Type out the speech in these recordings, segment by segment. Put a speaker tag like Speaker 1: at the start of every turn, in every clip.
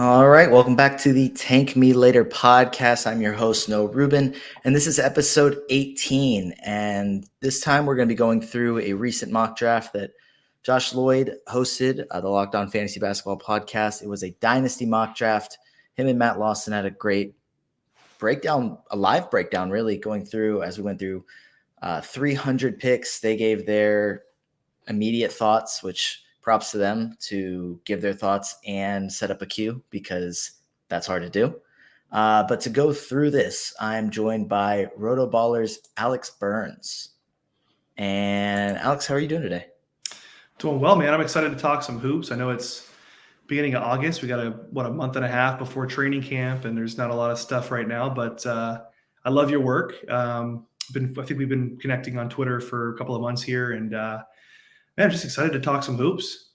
Speaker 1: All right, welcome back to the Tank Me Later podcast. I'm your host, Noah Rubin, and this is episode 18. And this time we're going to be going through a recent mock draft that Josh Lloyd hosted, the Locked On Fantasy Basketball podcast. It was a Dynasty mock draft. Him and Matt Lawson had a great breakdown, a live breakdown, really, going through as we went through 300 picks. They gave their immediate thoughts, which props to them to give their thoughts and set up a queue because that's hard to do. But to go through this, I'm joined by Rotoballer's Alex Burns. And Alex, how are you doing today?
Speaker 2: Doing well, man. I'm excited to talk some hoops. I know it's beginning of August. We got a month and a half before training camp, and there's not a lot of stuff right now, but I love your work. I think we've been connecting on Twitter for a couple of months here, and man, I'm just excited to talk some hoops.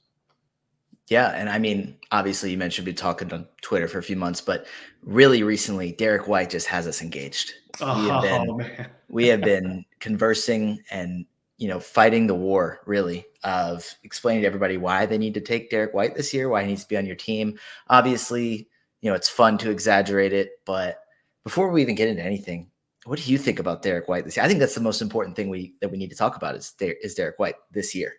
Speaker 1: Yeah, and I mean, obviously you mentioned we've been talking on Twitter for a few months, but really recently, Derek White just has us engaged.
Speaker 2: Man.
Speaker 1: We have been conversing and fighting the war, really, of explaining to everybody why they need to take Derek White this year, why he needs to be on your team. Obviously, it's fun to exaggerate it, but before we even get into anything, what do you think about Derek White this year? I think that's the most important thing that we need to talk about is Derek White this year.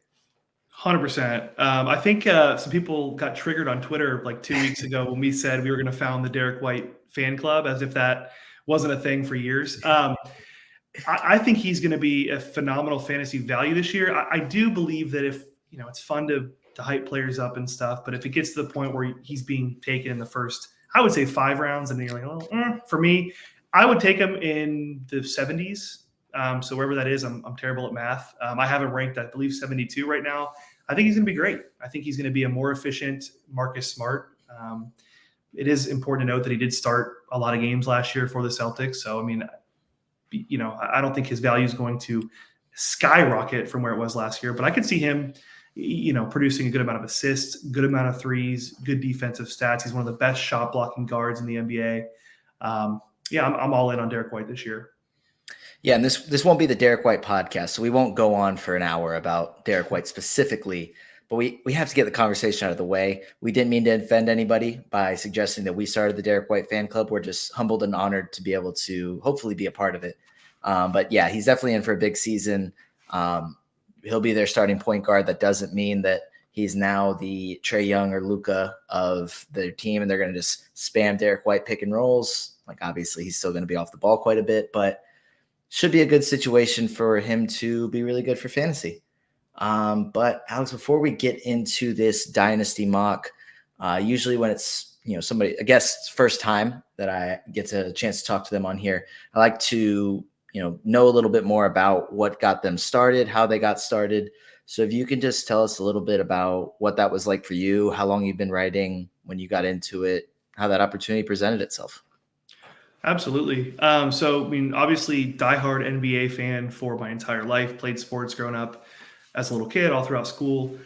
Speaker 2: 100%. I think some people got triggered on Twitter like 2 weeks ago when we said we were going to found the Derek White fan club, as if that wasn't a thing for years. I think he's going to be a phenomenal fantasy value this year. I do believe that if, it's fun to hype players up and stuff, but if it gets to the point where he's being taken in the first, I would say 5 rounds, and then you're like, for me, I would take him in the 70s. So wherever that is, I'm terrible at math. I have him ranked, I believe, 72 right now. I think he's going to be great. I think he's going to be a more efficient Marcus Smart. It is important to note that he did start a lot of games last year for the Celtics. So, I mean, I don't think his value is going to skyrocket from where it was last year, but I could see him, producing a good amount of assists, good amount of threes, good defensive stats. He's one of the best shot blocking guards in the NBA. I'm all in on Derek White this year.
Speaker 1: Yeah, and this won't be the Derek White podcast, so we won't go on for an hour about Derek White specifically, but we have to get the conversation out of the way. We didn't mean to offend anybody by suggesting that we started the Derek White fan club. We're just humbled and honored to be able to hopefully be a part of it. But yeah, he's definitely in for a big season. He'll be their starting point guard. That doesn't mean that he's now the Trae Young or Luka of their team, and they're going to just spam Derek White pick and rolls. Like, obviously, he's still going to be off the ball quite a bit, but should be a good situation for him to be really good for fantasy. But Alex, before we get into this dynasty mock, usually when it's, a guest's first time that I get a chance to talk to them on here, I like to, know a little bit more about what got them started, how they got started. So if you can just tell us a little bit about what that was like for you, how long you've been writing, when you got into it, how that opportunity presented itself.
Speaker 2: Absolutely. So, I mean, obviously, diehard NBA fan for my entire life, played sports growing up as a little kid, all throughout school.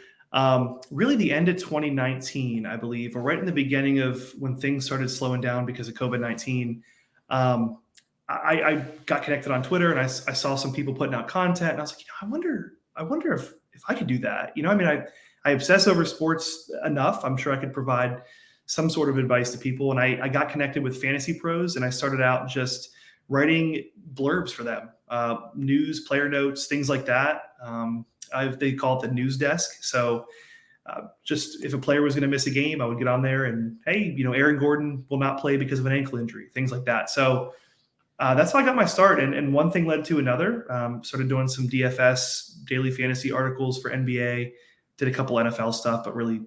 Speaker 2: Really the end of 2019, I believe, or right in the beginning of when things started slowing down because of COVID-19, I got connected on Twitter, and I saw some people putting out content, and I was like, I wonder if I could do that. I obsess over sports enough. I'm sure I could provide some sort of advice to people. And I got connected with Fantasy Pros, and I started out just writing blurbs for them, news, player notes, things like that. They call it the news desk. So just if a player was going to miss a game, I would get on there and, hey, Aaron Gordon will not play because of an ankle injury, things like that. So that's how I got my start. And one thing led to another. Started doing some DFS, daily fantasy articles for NBA, did a couple NFL stuff, but really,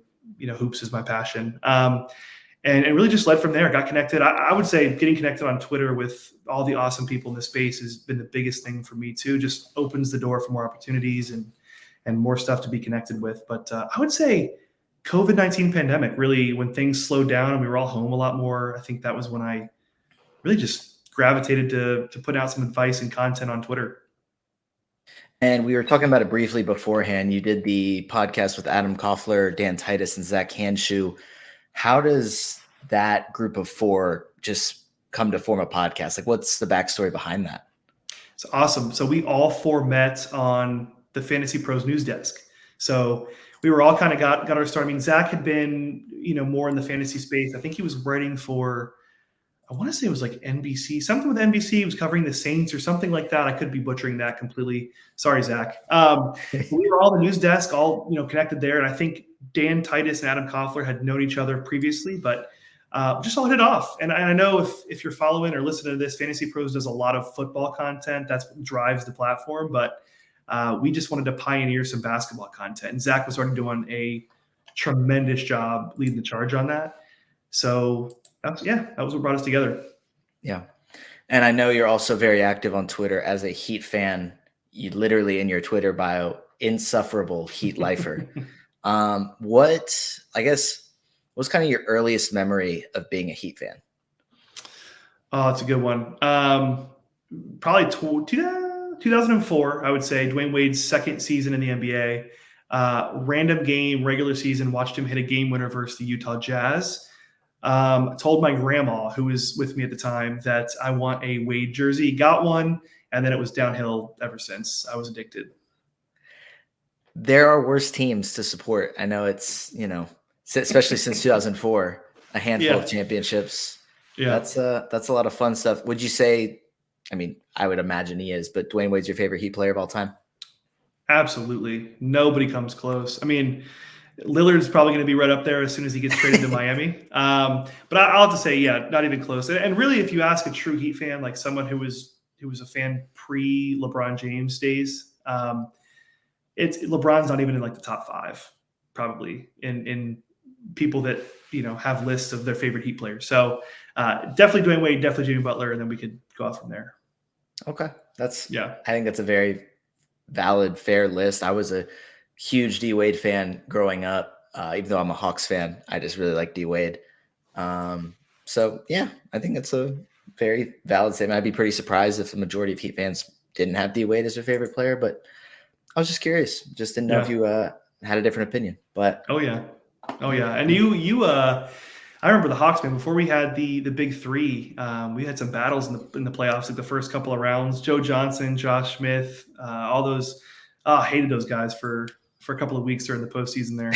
Speaker 2: hoops is my passion. And it really just led from there. Got connected. I would say getting connected on Twitter with all the awesome people in the space has been the biggest thing for me too. Just opens the door for more opportunities and more stuff to be connected with. But I would say COVID-19 pandemic, really, when things slowed down and we were all home a lot more, I think that was when I really just gravitated to put out some advice and content on Twitter.
Speaker 1: And we were talking about it briefly beforehand. You did the podcast with Adam Koffler, Dan Titus, and Zach Hanshu. How does that group of 4 just come to form a podcast? Like, what's the backstory behind that?
Speaker 2: It's awesome. So we all 4 met on the Fantasy Pros news desk. So we were all kind of got our start. I mean, Zach had been, more in the fantasy space. I think he was writing for, I want to say it was like NBC, something with NBC. He was covering the Saints or something like that. I could be butchering that completely. Sorry, Zach. We were all the news desk, all connected there, and I think Dan Titus and Adam Koffler had known each other previously, but just all hit it off. And I know if you're following or listening to this, Fantasy Pros does a lot of football content. That's what drives the platform, but we just wanted to pioneer some basketball content. And Zach was already doing a tremendous job leading the charge on that. So that was what brought us together.
Speaker 1: Yeah. And I know you're also very active on Twitter as a Heat fan. You literally in your Twitter bio, insufferable Heat lifer. What's kind of your earliest memory of being a Heat fan?
Speaker 2: Oh, it's a good one. Probably 2004, I would say. Dwayne Wade's second season in the NBA. Random game, regular season, watched him hit a game winner versus the Utah Jazz. Told my grandma, who was with me at the time, that I want a Wade jersey. Got one, and then it was downhill ever since. I was addicted.
Speaker 1: There are worse teams to support. I know it's, especially since 2004, a handful of championships.
Speaker 2: Yeah.
Speaker 1: That's a lot of fun stuff. Would you say, I would imagine he is, but Dwayne Wade's your favorite Heat player of all time?
Speaker 2: Absolutely. Nobody comes close. Lillard's probably going to be right up there as soon as he gets traded to Miami. But I'll have to say, not even close. And really, if you ask a true Heat fan, like someone who was a fan pre LeBron James days, LeBron's not even in like the top 5, probably in people that have lists of their favorite Heat players. So definitely Dwayne Wade, definitely Jimmy Butler, and then we could go off from there.
Speaker 1: Okay, I think that's a very valid, fair list. I was a huge D Wade fan growing up. Even though I'm a Hawks fan, I just really like D Wade. So yeah, I think it's a very valid statement. I'd be pretty surprised if the majority of Heat fans didn't have D Wade as their favorite player, but I was just curious. Just didn't know if you had a different opinion. But
Speaker 2: oh yeah, and you I remember the Hawks, man. Before we had the big three, we had some battles in the playoffs, like the first couple of rounds. Joe Johnson, Josh Smith, all those. Hated those guys for a couple of weeks during the postseason there.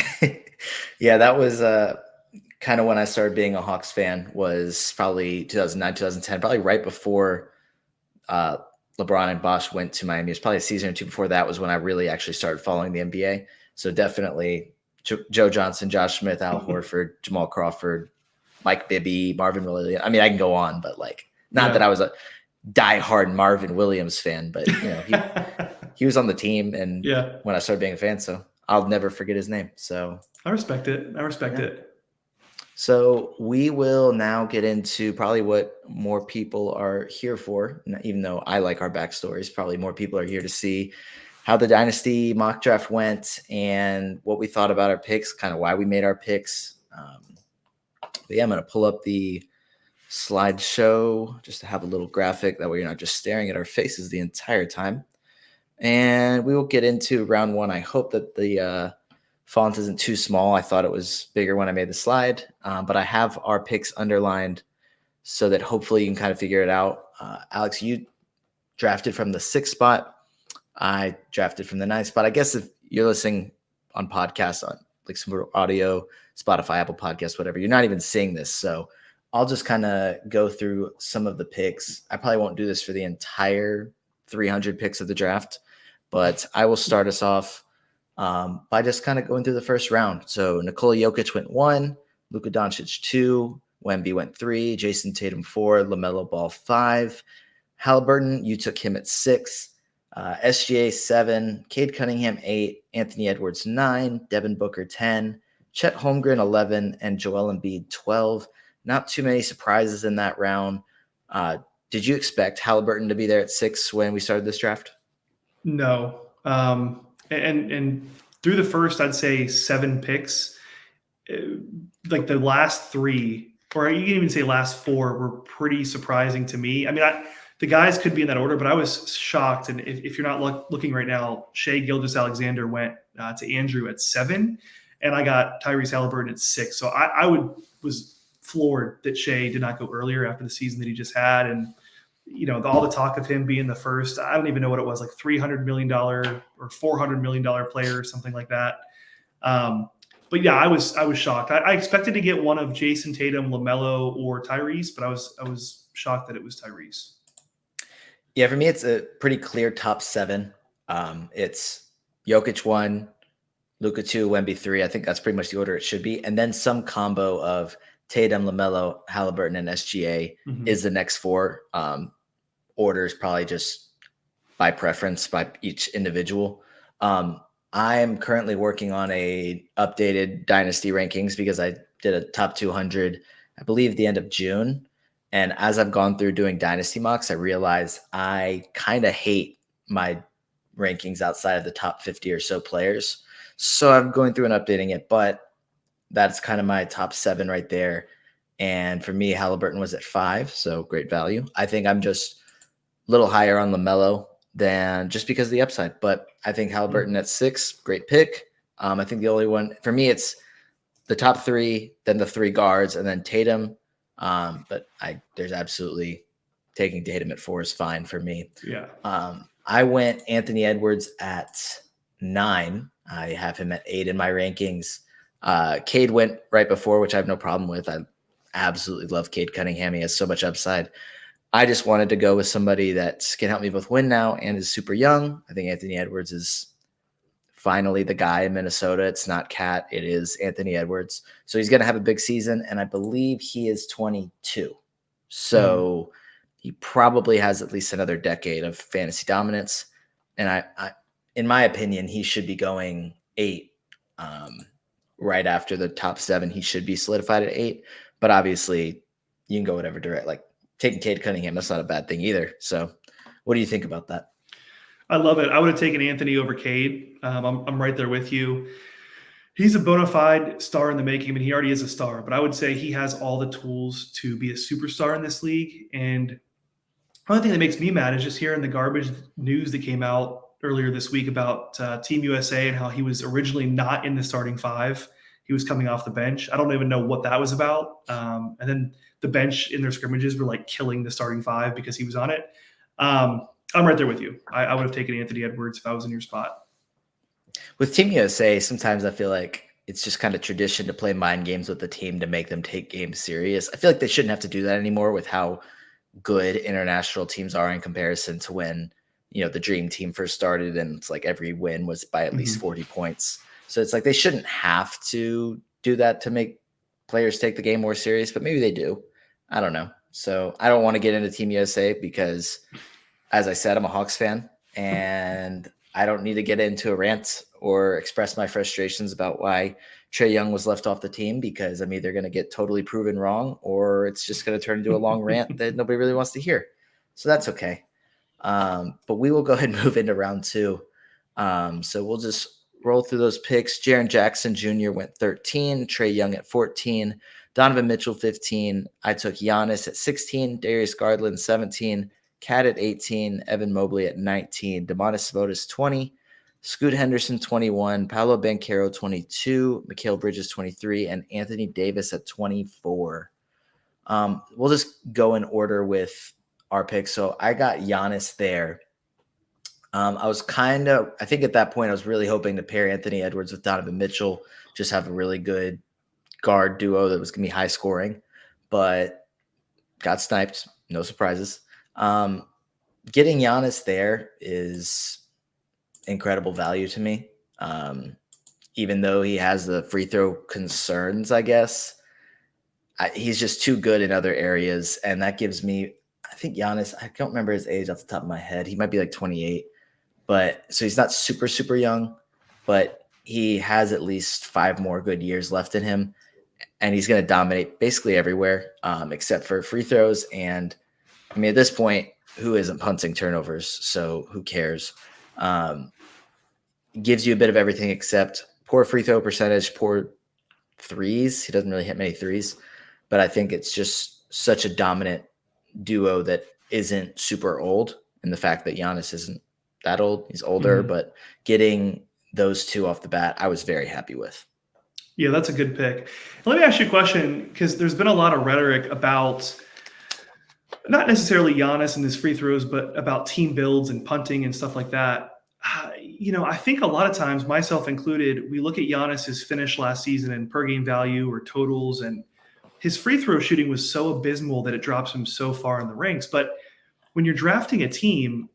Speaker 1: Yeah, that was kind of when I started being a Hawks fan. Was probably 2009, 2010, probably right before LeBron and Bosh went to Miami. It was probably a season or two before that was when I really actually started following the NBA. So definitely Joe Johnson, Josh Smith, Al Horford, Jamal Crawford, Mike Bibby, Marvin Williams. I can go on, but not that I was a diehard Marvin Williams fan, but he was on the team and when I started being a fan, so I'll never forget his name. So
Speaker 2: I respect it.
Speaker 1: So we will now get into probably what more people are here for, even though I like our backstories. Probably more people are here to see how the Dynasty mock draft went and what we thought about our picks, kind of why we made our picks. But yeah, I'm going to pull up the slideshow just to have a little graphic. That way you're not just staring at our faces the entire time. And we will get into round one. I hope that the font isn't too small. I thought it was bigger when I made the slide, but I have our picks underlined so that hopefully you can kind of figure it out. Alex, you drafted from the 6th spot. I drafted from the 9th spot. I guess if you're listening on podcasts, on like some audio, Spotify, Apple Podcasts, whatever, you're not even seeing this. So I'll just kind of go through some of the picks. I probably won't do this for the entire 300 picks of the draft, but I will start us off by just kind of going through the first round. So Nikola Jokic went 1, Luka Doncic 2, Wemby went 3, Jason Tatum 4, LaMelo Ball 5, Halliburton, you took him at 6, SGA 7, Cade Cunningham 8, Anthony Edwards 9, Devin Booker 10, Chet Holmgren 11, and Joel Embiid 12. Not too many surprises in that round. Did you expect Halliburton to be there at 6 when we started this draft?
Speaker 2: No. And through the first, I'd say 7 picks, like the last 3, or you can even say last 4, were pretty surprising to me. The guys could be in that order, but I was shocked. And if you're not looking right now, Shai Gilgeous-Alexander went to Andrew at 7, and I got Tyrese Halliburton at 6. So I was floored that Shai did not go earlier after the season that he just had. And all the talk of him being the first, I don't even know what it was, like $300 million or $400 million player or something like that. But yeah, I was shocked. I expected to get one of Jason Tatum, LaMelo, or Tyrese, but I was shocked that it was Tyrese.
Speaker 1: Yeah, for me, it's a pretty clear top 7. It's Jokic 1, Luka 2, Wemby 3. I think that's pretty much the order it should be. And then some combo of Tatum, LaMelo, Halliburton, and SGA is the next 4. Orders probably just by preference by each individual. I am currently working on a updated Dynasty rankings because I did a top 200, I believe, the end of June. And as I've gone through doing Dynasty mocks, I realize I kind of hate my rankings outside of the top 50 or so players. So I'm going through and updating it, but that's kind of my top 7 right there. And for me, Halliburton was at 5, so great value. I think I'm just a little higher on LaMelo than just because of the upside, but I think Halliburton at 6, great pick. I think the only one for me, it's the top 3, then the 3 guards, and then Tatum. But there's absolutely taking Tatum at 4 is fine for me.
Speaker 2: Yeah.
Speaker 1: I went Anthony Edwards at 9. I have him at 8 in my rankings. Cade went right before, which I have no problem with. I absolutely love Cade Cunningham. He has so much upside. I just wanted to go with somebody that can help me both win now and is super young. I think Anthony Edwards is finally the guy in Minnesota. It's not Cat. It is Anthony Edwards. So he's going to have a big season, and I believe he is 22. So he probably has at least another decade of fantasy dominance. And I in my opinion, he should be going 8 right after the top 7. He should be solidified at 8. But obviously, you can go whatever direct. Like taking Cade Cunningham, that's not a bad thing either. So what do you think about that?
Speaker 2: I love it. I would have taken Anthony over Cade. I'm right there with you. He's a bona fide star in the making. I mean, he already is a star, but I would say he has all the tools to be a superstar in this league. And the only thing that makes me mad is just hearing the garbage news that came out earlier this week about Team USA and how he was originally not in the starting 5. He was coming off the bench. I don't even know what that was about. And then the bench in their scrimmages were like killing the starting 5 because he was on it. I'm right there with you. I would have taken Anthony Edwards if I was in your spot.
Speaker 1: With Team USA, sometimes I feel like it's just kind of tradition to play mind games with the team to make them take games serious. I feel like they shouldn't have to do that anymore with how good international teams are in comparison to when, the dream team first started and it's like every win was by at least 40 points. So it's like they shouldn't have to do that to make players take the game more serious, but maybe they do. I don't know. So I don't want to get into Team USA because, as I said, I'm a Hawks fan and I don't need to get into a rant or express my frustrations about why Trae Young was left off the team because I'm either going to get totally proven wrong or it's just going to turn into a long rant that nobody really wants to hear. So that's okay. But we will go ahead and move into round 2. So we'll just roll through those picks. Jaren Jackson Jr. went 13, Trae Young at 14, Donovan Mitchell 15. I took Giannis at 16, Darius Garland 17, Cat at 18, Evan Mobley at 19, Domantas Sabonis 20, Scoot Henderson 21, Paolo Banchero 22, Mikal Bridges 23, and Anthony Davis at 24. We'll just go in order with our picks. So I got Giannis there. I think at that point I was really hoping to pair Anthony Edwards with Donovan Mitchell, just have a really good guard duo that was going to be high scoring, but got sniped. No surprises. Getting Giannis there is incredible value to me. Even though he has the free throw concerns, I guess, he's just too good in other areas. And that gives me, I think Giannis, I don't remember his age off the top of my head. He might be like 28, but so he's not super, super young, but he has at least 5 more good years left in him. And he's going to dominate basically everywhere, except for free throws. And I mean, at this point, who isn't punting turnovers? So who cares? Gives you a bit of everything except poor free throw percentage, poor threes. He doesn't really hit many threes, but I think it's just such a dominant duo that isn't super old. And the fact that Giannis isn't that old, he's older, but getting those 2 off the bat, I was very happy with.
Speaker 2: Yeah, that's a good pick. Let me ask you a question, because there's been a lot of rhetoric about not necessarily Giannis and his free throws, but about team builds and punting and stuff like that. I think a lot of times, myself included, we look at Giannis's finish last season and per game value or totals, and his free throw shooting was so abysmal that it drops him so far in the ranks. But when you're drafting a team,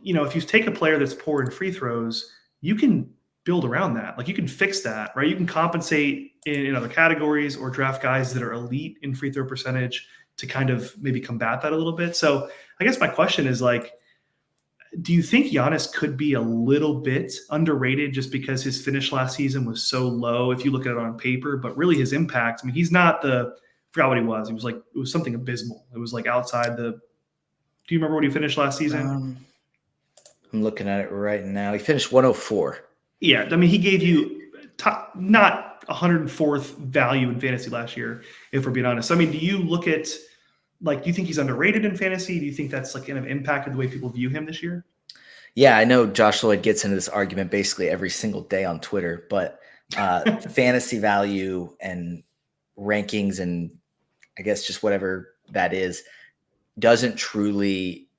Speaker 2: if you take a player that's poor in free throws, you can build around that. Like, you can fix that, right? You can compensate in other categories or draft guys that are elite in free throw percentage to kind of maybe combat that a little bit. So I guess my question is, like, do you think Giannis could be a little bit underrated just because his finish last season was so low if you look at it on paper, but really his impact, I mean, he's not I forgot what he was. It was something abysmal. It was like outside do you remember what he finished last season?
Speaker 1: I'm looking at it right now. He finished 104.
Speaker 2: Yeah. I mean, he gave you not 104th value in fantasy last year, if we're being honest. So, I mean, do you look at, do you think he's underrated in fantasy? Do you think that's kind of impacted the way people view him this year?
Speaker 1: Yeah, I know Josh Lloyd gets into this argument basically every single day on Twitter, but fantasy value and rankings and I guess just whatever that is doesn't truly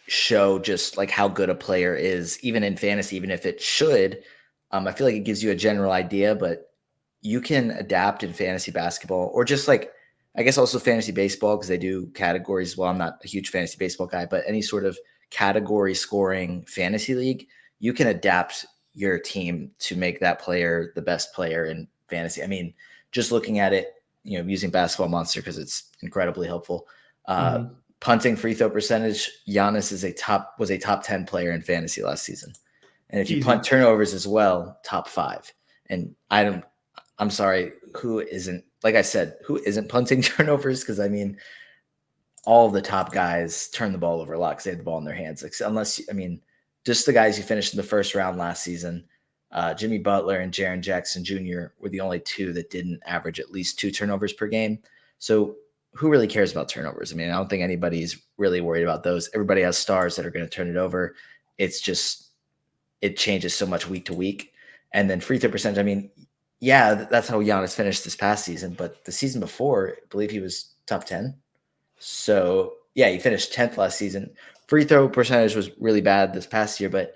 Speaker 1: show just like how good a player is, even in fantasy, even if it should. I feel like it gives you a general idea, but you can adapt in fantasy basketball or just I guess also fantasy baseball because they do categories. Well, I'm not a huge fantasy baseball guy, but any sort of category scoring fantasy league, you can adapt your team to make that player the best player in fantasy. I mean, just looking at it, using Basketball Monster because it's incredibly helpful. Punting free throw percentage, Giannis was a top 10 player in fantasy last season. And if you punt turnovers as well, top 5. And I'm sorry, who isn't, like I said, who isn't punting turnovers? Because I mean, all of the top guys turn the ball over a lot because they have the ball in their hands. Just the guys who finished in the first round last season, Jimmy Butler and Jaren Jackson Jr. were the only 2 that didn't average at least 2 turnovers per game. So who really cares about turnovers? I mean, I don't think anybody's really worried about those. Everybody has stars that are going to turn it over. It's just, it changes so much week to week. And then free throw percentage, I mean, yeah, that's how Giannis finished this past season. But the season before, I believe he was top 10. So, yeah, he finished 10th last season. Free throw percentage was really bad this past year. But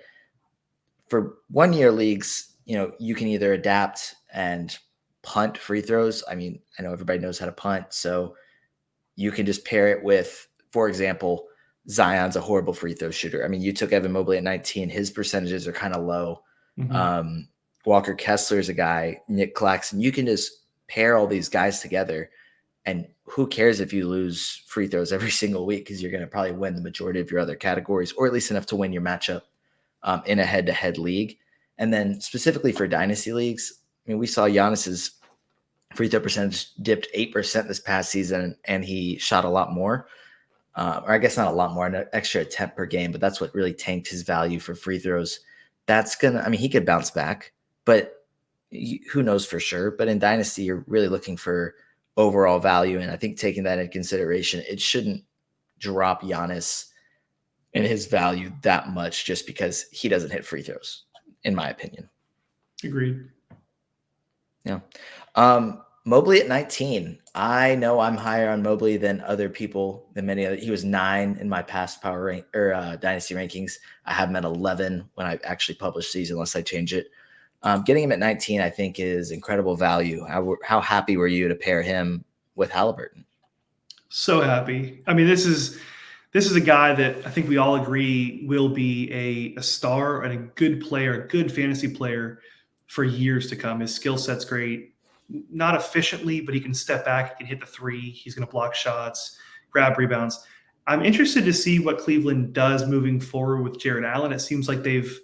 Speaker 1: for 1-year leagues, you can either adapt and punt free throws. I mean, I know everybody knows how to punt. So you can just pair it with, for example, Zion's a horrible free throw shooter. I mean, you took Evan Mobley at 19. His percentages are kind of low. Mm-hmm. Walker Kessler's a guy, Nick Claxton. You can just pair all these guys together. And who cares if you lose free throws every single week because you're going to probably win the majority of your other categories, or at least enough to win your matchup in a head-to-head league. And then specifically for dynasty leagues, I mean, we saw Giannis's free throw percentage dipped 8% this past season, and he shot a lot more. Or I guess not a lot more, an extra attempt per game, but that's what really tanked his value for free throws. He could bounce back, but who knows for sure. But in Dynasty, you're really looking for overall value. And I think taking that into consideration, it shouldn't drop Giannis in his value that much just because he doesn't hit free throws, in my opinion.
Speaker 2: Agreed.
Speaker 1: Yeah. Mobley at 19. I know I'm higher on Mobley than other people, than many other. He was 9 in my past power rank or dynasty rankings. I have him at 11 when I actually publish these, unless I change it. Getting him at 19, I think, is incredible value. How happy were you to pair him with Halliburton?
Speaker 2: So happy. I mean, this is a guy that I think we all agree will be a star and a good player, a good fantasy player for years to come. His skill set's great. Not efficiently, but he can step back, he can hit the 3. He's going to block shots, grab rebounds. I'm interested to see what Cleveland does moving forward with Jared Allen. It seems like they've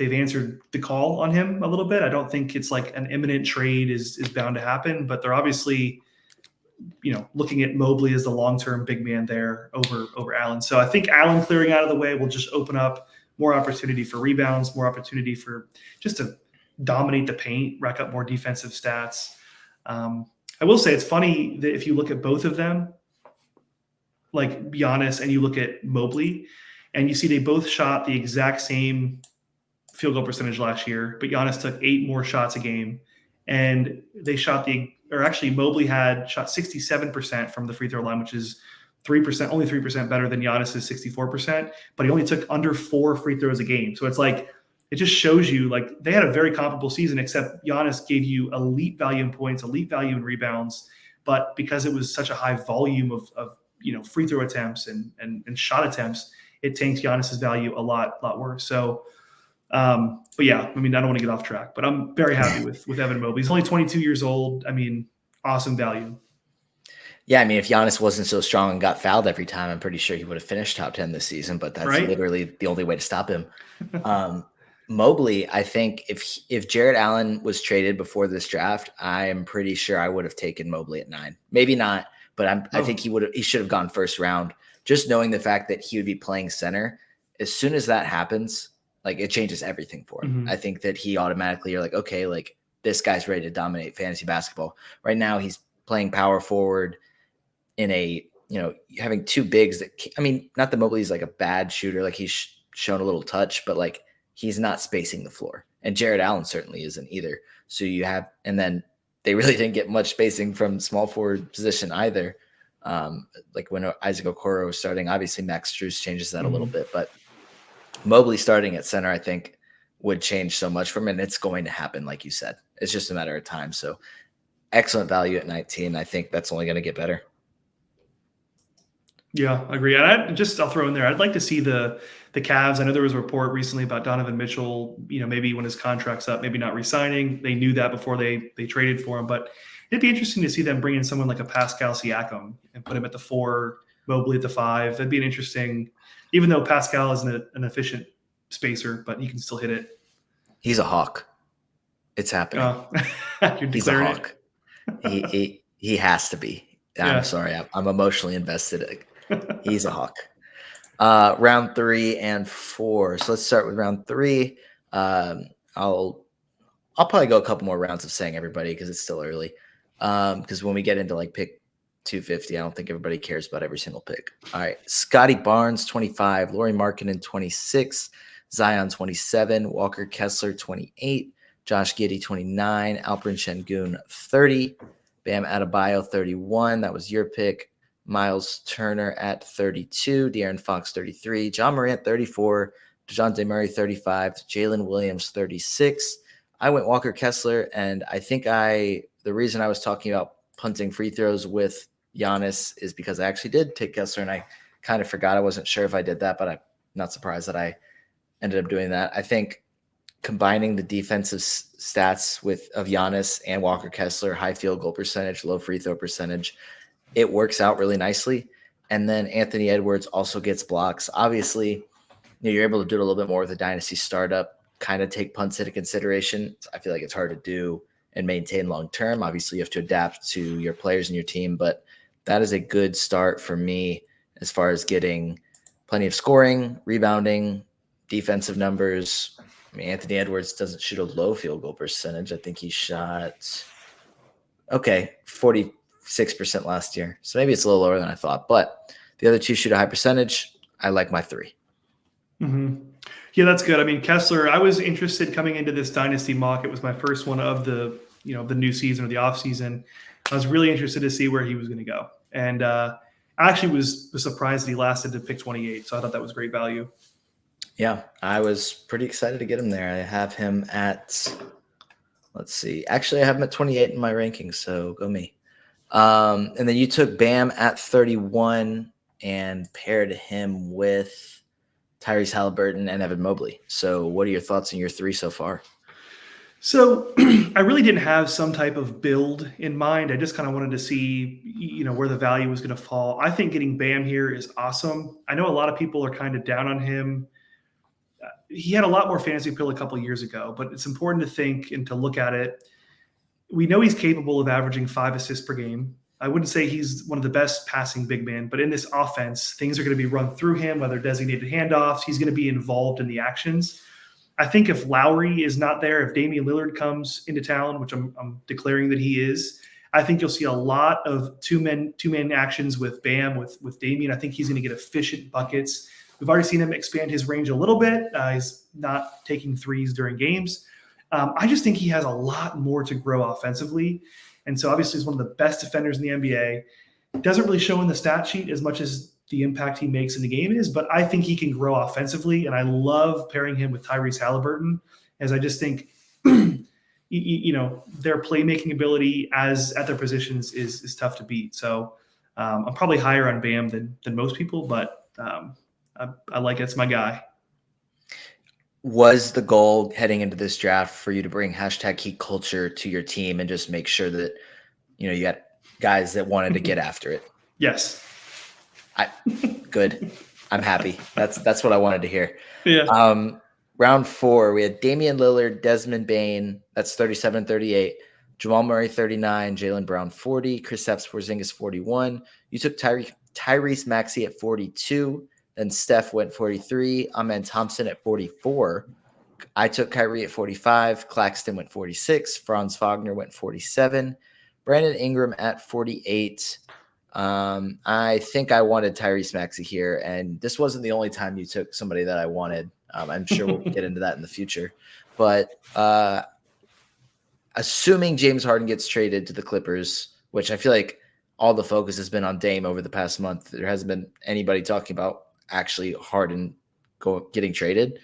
Speaker 2: answered the call on him a little bit. I don't think it's like an imminent trade is bound to happen, but they're obviously, looking at Mobley as the long-term big man there over Allen. So I think Allen clearing out of the way will just open up more opportunity for rebounds, more opportunity for just to dominate the paint, rack up more defensive stats. I will say it's funny that if you look at both of them, like Giannis, and you look at Mobley, and you see they both shot the exact same field goal percentage last year, but Giannis took 8 more shots a game, and they Mobley shot 67% from the free throw line, which is only 3% better than Giannis's 64%, but he only took under 4 free throws a game. So it's like, it just shows you like they had a very comparable season, except Giannis gave you elite value in points, elite value in rebounds. But because it was such a high volume of free throw attempts and shot attempts, it tanked Giannis's value a lot worse. So, but yeah, I mean, I don't want to get off track, but I'm very happy with Evan Mobley. He's only 22 years old. I mean, awesome value.
Speaker 1: Yeah, I mean, if Giannis wasn't so strong and got fouled every time, I'm pretty sure he would have finished top 10 this season, but that's literally the only way to stop him. Mobley, I think if Jared Allen was traded before this draft, I am pretty sure I would have taken Mobley at 9. Maybe not, but I think he should have gone first round. Just knowing the fact that he would be playing center, as soon as that happens, like it changes everything for him. I think that he automatically, you're like, okay, like this guy's ready to dominate fantasy basketball. Right now, he's playing power forward in a, having two bigs that, I mean, not that Mobley's like a bad shooter, like he's shown a little touch, but like he's not spacing the floor. And Jared Allen certainly isn't either. So and then they really didn't get much spacing from small forward position either. Like when Isaac Okoro was starting, obviously Max Strus changes that a little bit, but Mobley starting at center, I think would change so much for him. And it's going to happen. Like you said, it's just a matter of time. So excellent value at 19. I think that's only going to get better.
Speaker 2: Yeah, I agree. And I'll throw in there, I'd like to see the Cavs. I know there was a report recently about Donovan Mitchell, maybe when his contract's up, maybe not re-signing. They knew that before they traded for him, but it'd be interesting to see them bring in someone like a Pascal Siakam and put him at the 4, Mobley at the 5. That'd be an interesting, even though Pascal isn't an efficient spacer, but he can still hit it.
Speaker 1: He's a hawk. It's happening.
Speaker 2: He's a hawk.
Speaker 1: He has to be. I'm sorry. I'm emotionally invested. He's a hawk. Round 3 and 4. So let's start with round 3. I'll probably go a couple more rounds of saying everybody because it's still early. Because when we get into like pick 250, I don't think everybody cares about every single pick. All right. Scotty Barnes, 25. Lauri Markkanen, 26. Zion, 27. Walker Kessler, 28. Josh Giddey, 29. Alperen Şengün, 30. Bam Adebayo, 31. That was your pick. Miles Turner at 32. De'Aaron Fox, 33. John Morant, 34. DeJounte Murray, 35. Jalen Williams, 36. I went Walker Kessler, and I think the reason I was talking about punting free throws with Giannis is because I actually did take Kessler, and I kind of forgot. I wasn't sure if I did that, but I'm not surprised that I ended up doing that. I think combining the defensive stats of Giannis and Walker Kessler, high field goal percentage, low free throw percentage, it works out really nicely. And then Anthony Edwards also gets blocks. Obviously, you're able to do it a little bit more with a dynasty startup, kind of take punts into consideration. I feel like it's hard to do and maintain long-term. Obviously, you have to adapt to your players and your team, but that is a good start for me as far as getting plenty of scoring, rebounding, defensive numbers. I mean, Anthony Edwards doesn't shoot a low field goal percentage. I think he shot, 46% last year. So maybe it's a little lower than I thought, but the other two shoot a high percentage. I like my 3.
Speaker 2: Yeah, that's good. I mean, Kessler, I was interested coming into this dynasty mock. It was my first one of the new season or the off season. I was really interested to see where he was going to go. And I actually was surprised that he lasted to pick 28. So I thought that was great value.
Speaker 1: Yeah, I was pretty excited to get him there. I have him at, let's see. Actually, I have him at 28 in my rankings, so go me. And then you took Bam at 31 and paired him with Tyrese Halliburton and Evan Mobley. So what are your thoughts on your 3 so far?
Speaker 2: So I really didn't have some type of build in mind. I just kind of wanted to see, where the value was going to fall. I think getting Bam here is awesome. I know a lot of people are kind of down on him. He had a lot more fantasy appeal a couple of years ago, but it's important to think and to look at it. We know he's capable of averaging 5 assists per game. I wouldn't say he's one of the best passing big men, but in this offense, things are going to be run through him, whether designated handoffs. He's going to be involved in the actions. I think if Lowry is not there, if Damian Lillard comes into town, which I'm declaring that he is, I think you'll see a lot of two-man actions with Bam, with Damian. I think he's going to get efficient buckets. We've already seen him expand his range a little bit. He's not taking threes during games. I just think he has a lot more to grow offensively. And so obviously he's one of the best defenders in the NBA. Doesn't really show in the stat sheet as much as the impact he makes in the game is, but I think he can grow offensively, and I love pairing him with Tyrese Halliburton, as I just think their playmaking ability as at their positions is tough to beat. So I'm probably higher on Bam than most people, but I like it. It's my guy.
Speaker 1: Was the goal heading into this draft for you to bring #Heat culture to your team and just make sure that you got guys that wanted to get after it?
Speaker 2: Yes.
Speaker 1: Good. I'm happy. That's what I wanted to hear.
Speaker 2: Yeah.
Speaker 1: Round 4, we had Damian Lillard, Desmond Bane. That's 37-38. Jamal Murray, 39. Jaylen Brown, 40. Kristaps Porzingis, 41. You took Tyrese Maxey at 42. Then Steph went 43. Amen Thompson at 44. I took Kyrie at 45. Claxton went 46. Franz Wagner went 47. Brandon Ingram at 48. I think I wanted Tyrese Maxey here, and this wasn't the only time you took somebody that I wanted. I'm sure we'll get into that in the future. But assuming James Harden gets traded to the Clippers, which I feel like all the focus has been on Dame over the past month, there hasn't been anybody talking about actually Harden getting traded.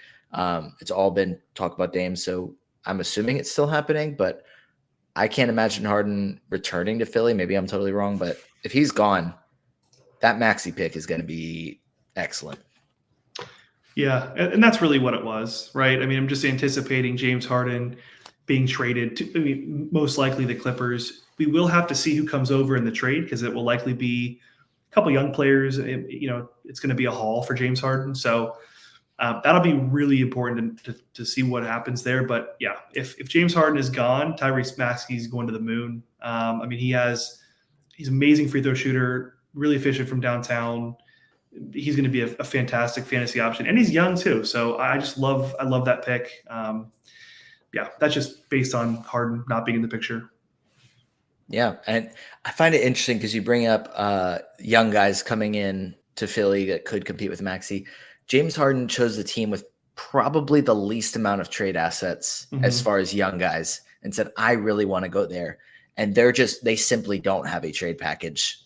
Speaker 1: It's all been talk about Dame, so I'm assuming it's still happening, but I can't imagine Harden returning to Philly. Maybe I'm totally wrong, but if he's gone, that Maxey pick is going to be excellent.
Speaker 2: Yeah, and that's really what it was, right? I mean, I'm just anticipating James Harden being traded to, most likely the Clippers. We will have to see who comes over in the trade because it will likely be a couple young players. It's going to be a haul for James Harden. So that'll be really important to see what happens there. But yeah, if James Harden is gone, Tyrese Maxey's going to the moon. He's an amazing free throw shooter, really efficient from downtown. He's going to be a fantastic fantasy option, and he's young too. So I love that pick. That's just based on Harden not being in the picture.
Speaker 1: Yeah, and I find it interesting because you bring up young guys coming in to Philly that could compete with Maxey. James Harden chose the team with probably the least amount of trade assets as far as young guys and said, I really want to go there. And they simply don't have a trade package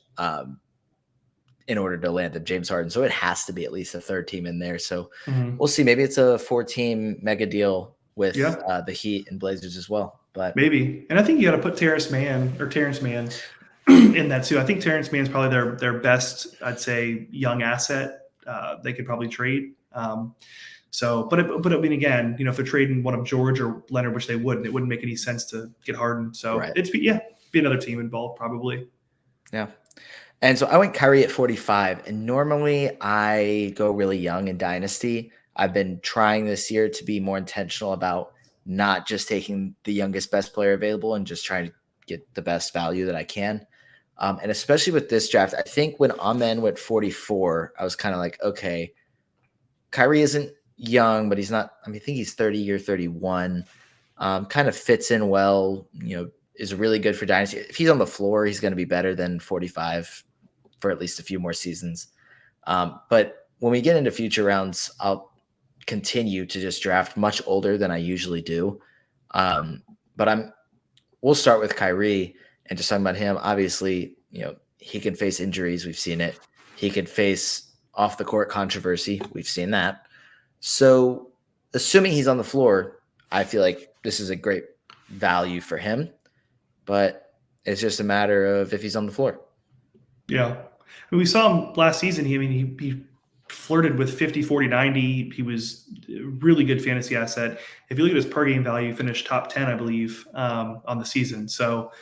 Speaker 1: in order to land them James Harden. So it has to be at least a third team in there. So we'll see. Maybe it's a 4-team mega deal with the Heat and Blazers as well. But
Speaker 2: maybe. And I think you got to put Terrence Mann in that too. I think Terrence Mann's probably their best, I'd say, young asset. They could probably trade. But I mean, again, if they're trading one of George or Leonard, which they wouldn't, it wouldn't make any sense to get Harden. So it'd be another team involved probably.
Speaker 1: Yeah. And so I went Kyrie at 45, and normally I go really young in Dynasty. I've been trying this year to be more intentional about not just taking the youngest, best player available and just trying to get the best value that I can. And especially with this draft, I think when Amen went 44, I was kind of like, okay, Kyrie isn't young, but he's not, I think he's 30 or 31, kind of fits in well, is really good for Dynasty. If he's on the floor, he's going to be better than 45 for at least a few more seasons. But when we get into future rounds, I'll continue to just draft much older than I usually do. But we'll start with Kyrie and just talking about him. Obviously, he can face injuries. We've seen it. He could face off the court controversy. We've seen that. So assuming he's on the floor, I feel like this is a great value for him, but it's just a matter of if he's on the floor.
Speaker 2: Yeah. We saw him last season. He flirted with 50, 40, 90. He was a really good fantasy asset. If you look at his per game value, he finished top 10, I believe, on the season. So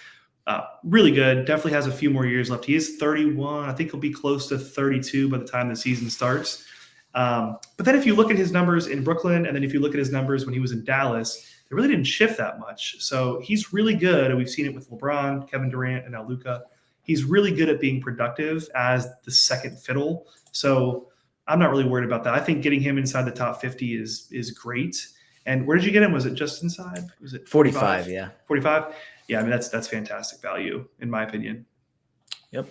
Speaker 2: really good. Definitely has a few more years left. He is 31. I think he'll be close to 32 by the time the season starts. But then if you look at his numbers in Brooklyn, and then if you look at his numbers when he was in Dallas, they really didn't shift that much. So he's really good. And we've seen it with LeBron, Kevin Durant, and now Luka. He's really good at being productive as the second fiddle. So I'm not really worried about that. I think getting him inside the top 50 is great. And where did you get him? Was it just inside? Was it
Speaker 1: 45? Yeah.
Speaker 2: 45? Yeah, that's fantastic value, in my opinion.
Speaker 1: Yep.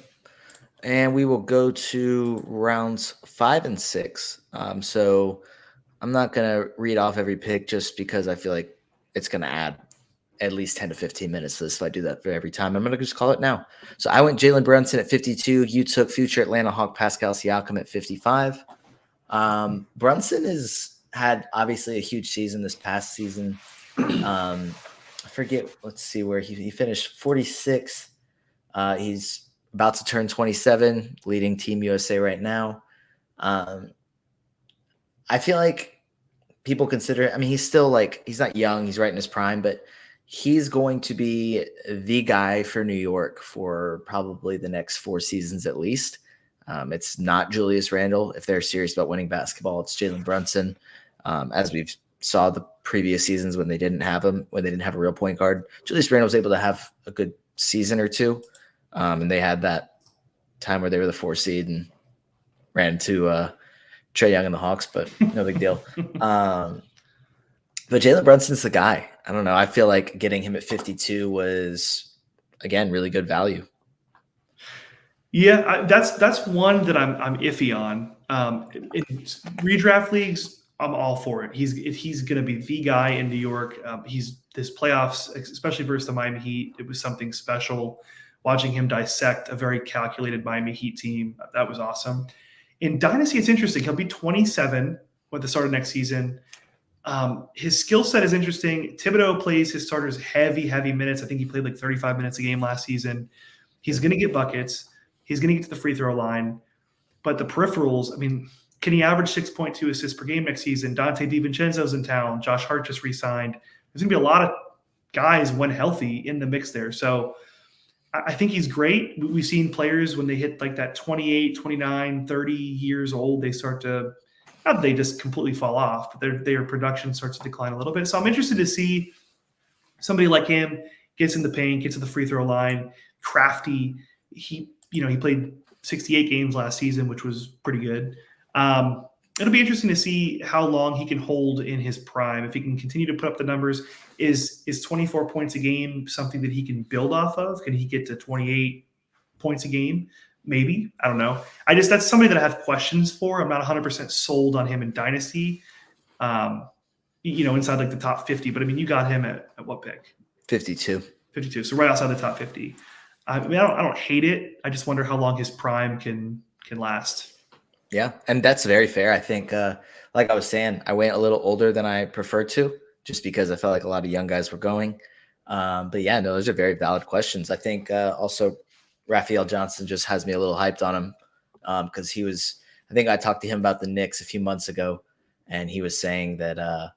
Speaker 1: And we will go to rounds 5 and 6. So I'm not going to read off every pick just because I feel like it's going to add at least 10 to 15 minutes for this if I do that for every time. I'm going to just call it now. So I went Jalen Brunson at 52. You took future Atlanta Hawk Pascal Siakam at 55. Brunson has had obviously a huge season this past season. I forget. Let's see where he finished 46th. He's about to turn 27, leading Team USA right now. I feel like people consider, I mean, he's still like, he's not young, he's right in his prime, but he's going to be the guy for New York for probably the next 4 seasons at least. It's not Julius Randle. If they're serious about winning basketball, it's Jalen Brunson. As we've saw the previous seasons when they didn't have him, when they didn't have a real point guard, Julius Randle was able to have a good season or two. And they had that time where they were the 4 seed and ran to Trae Young and the Hawks, but no big deal. But Jalen Brunson's the guy. I don't know. I feel like getting him at 52 was, again, really good value.
Speaker 2: Yeah, that's one that I'm iffy on. In redraft leagues, I'm all for it. He's going to be the guy in New York. He's this playoffs, especially versus the Miami Heat. It was something special watching him dissect a very calculated Miami Heat team. That was awesome. In Dynasty, it's interesting. He'll be 27 at the start of next season. His skill set is interesting. Thibodeau plays his starters heavy minutes. I think he played like 35 minutes a game last season. He's going to get buckets. He's going to get to the free throw line. But the peripherals, I mean, can he average 6.2 assists per game next season? Dante DiVincenzo's in town. Josh Hart just re-signed. There's going to be a lot of guys, when healthy, in the mix there. So I think he's great. We've seen players when they hit like that 28, 29, 30 years old, they start to – not that they just completely fall off, but their production starts to decline a little bit. So I'm interested to see somebody like him gets in the paint, gets to the free throw line, crafty. He played 68 games last season, which was pretty good. It'll be interesting to see how long he can hold in his prime. If he can continue to put up the numbers, is 24 points a game something that he can build off of? Can he get to 28 points a game? Maybe. I don't know. That's somebody that I have questions for. I'm not 100% sold on him in Dynasty, inside like the top 50. But I mean, you got him at what pick?
Speaker 1: 52.
Speaker 2: 52. So right outside the top 50. I mean, I don't hate it. I just wonder how long his prime can last.
Speaker 1: Yeah, and that's very fair. I think, like I was saying, I went a little older than I preferred to, just because I felt like a lot of young guys were going. But yeah, no, those are very valid questions. I think also Raphael Johnson just has me a little hyped on him because I think I talked to him about the Knicks a few months ago, and he was saying that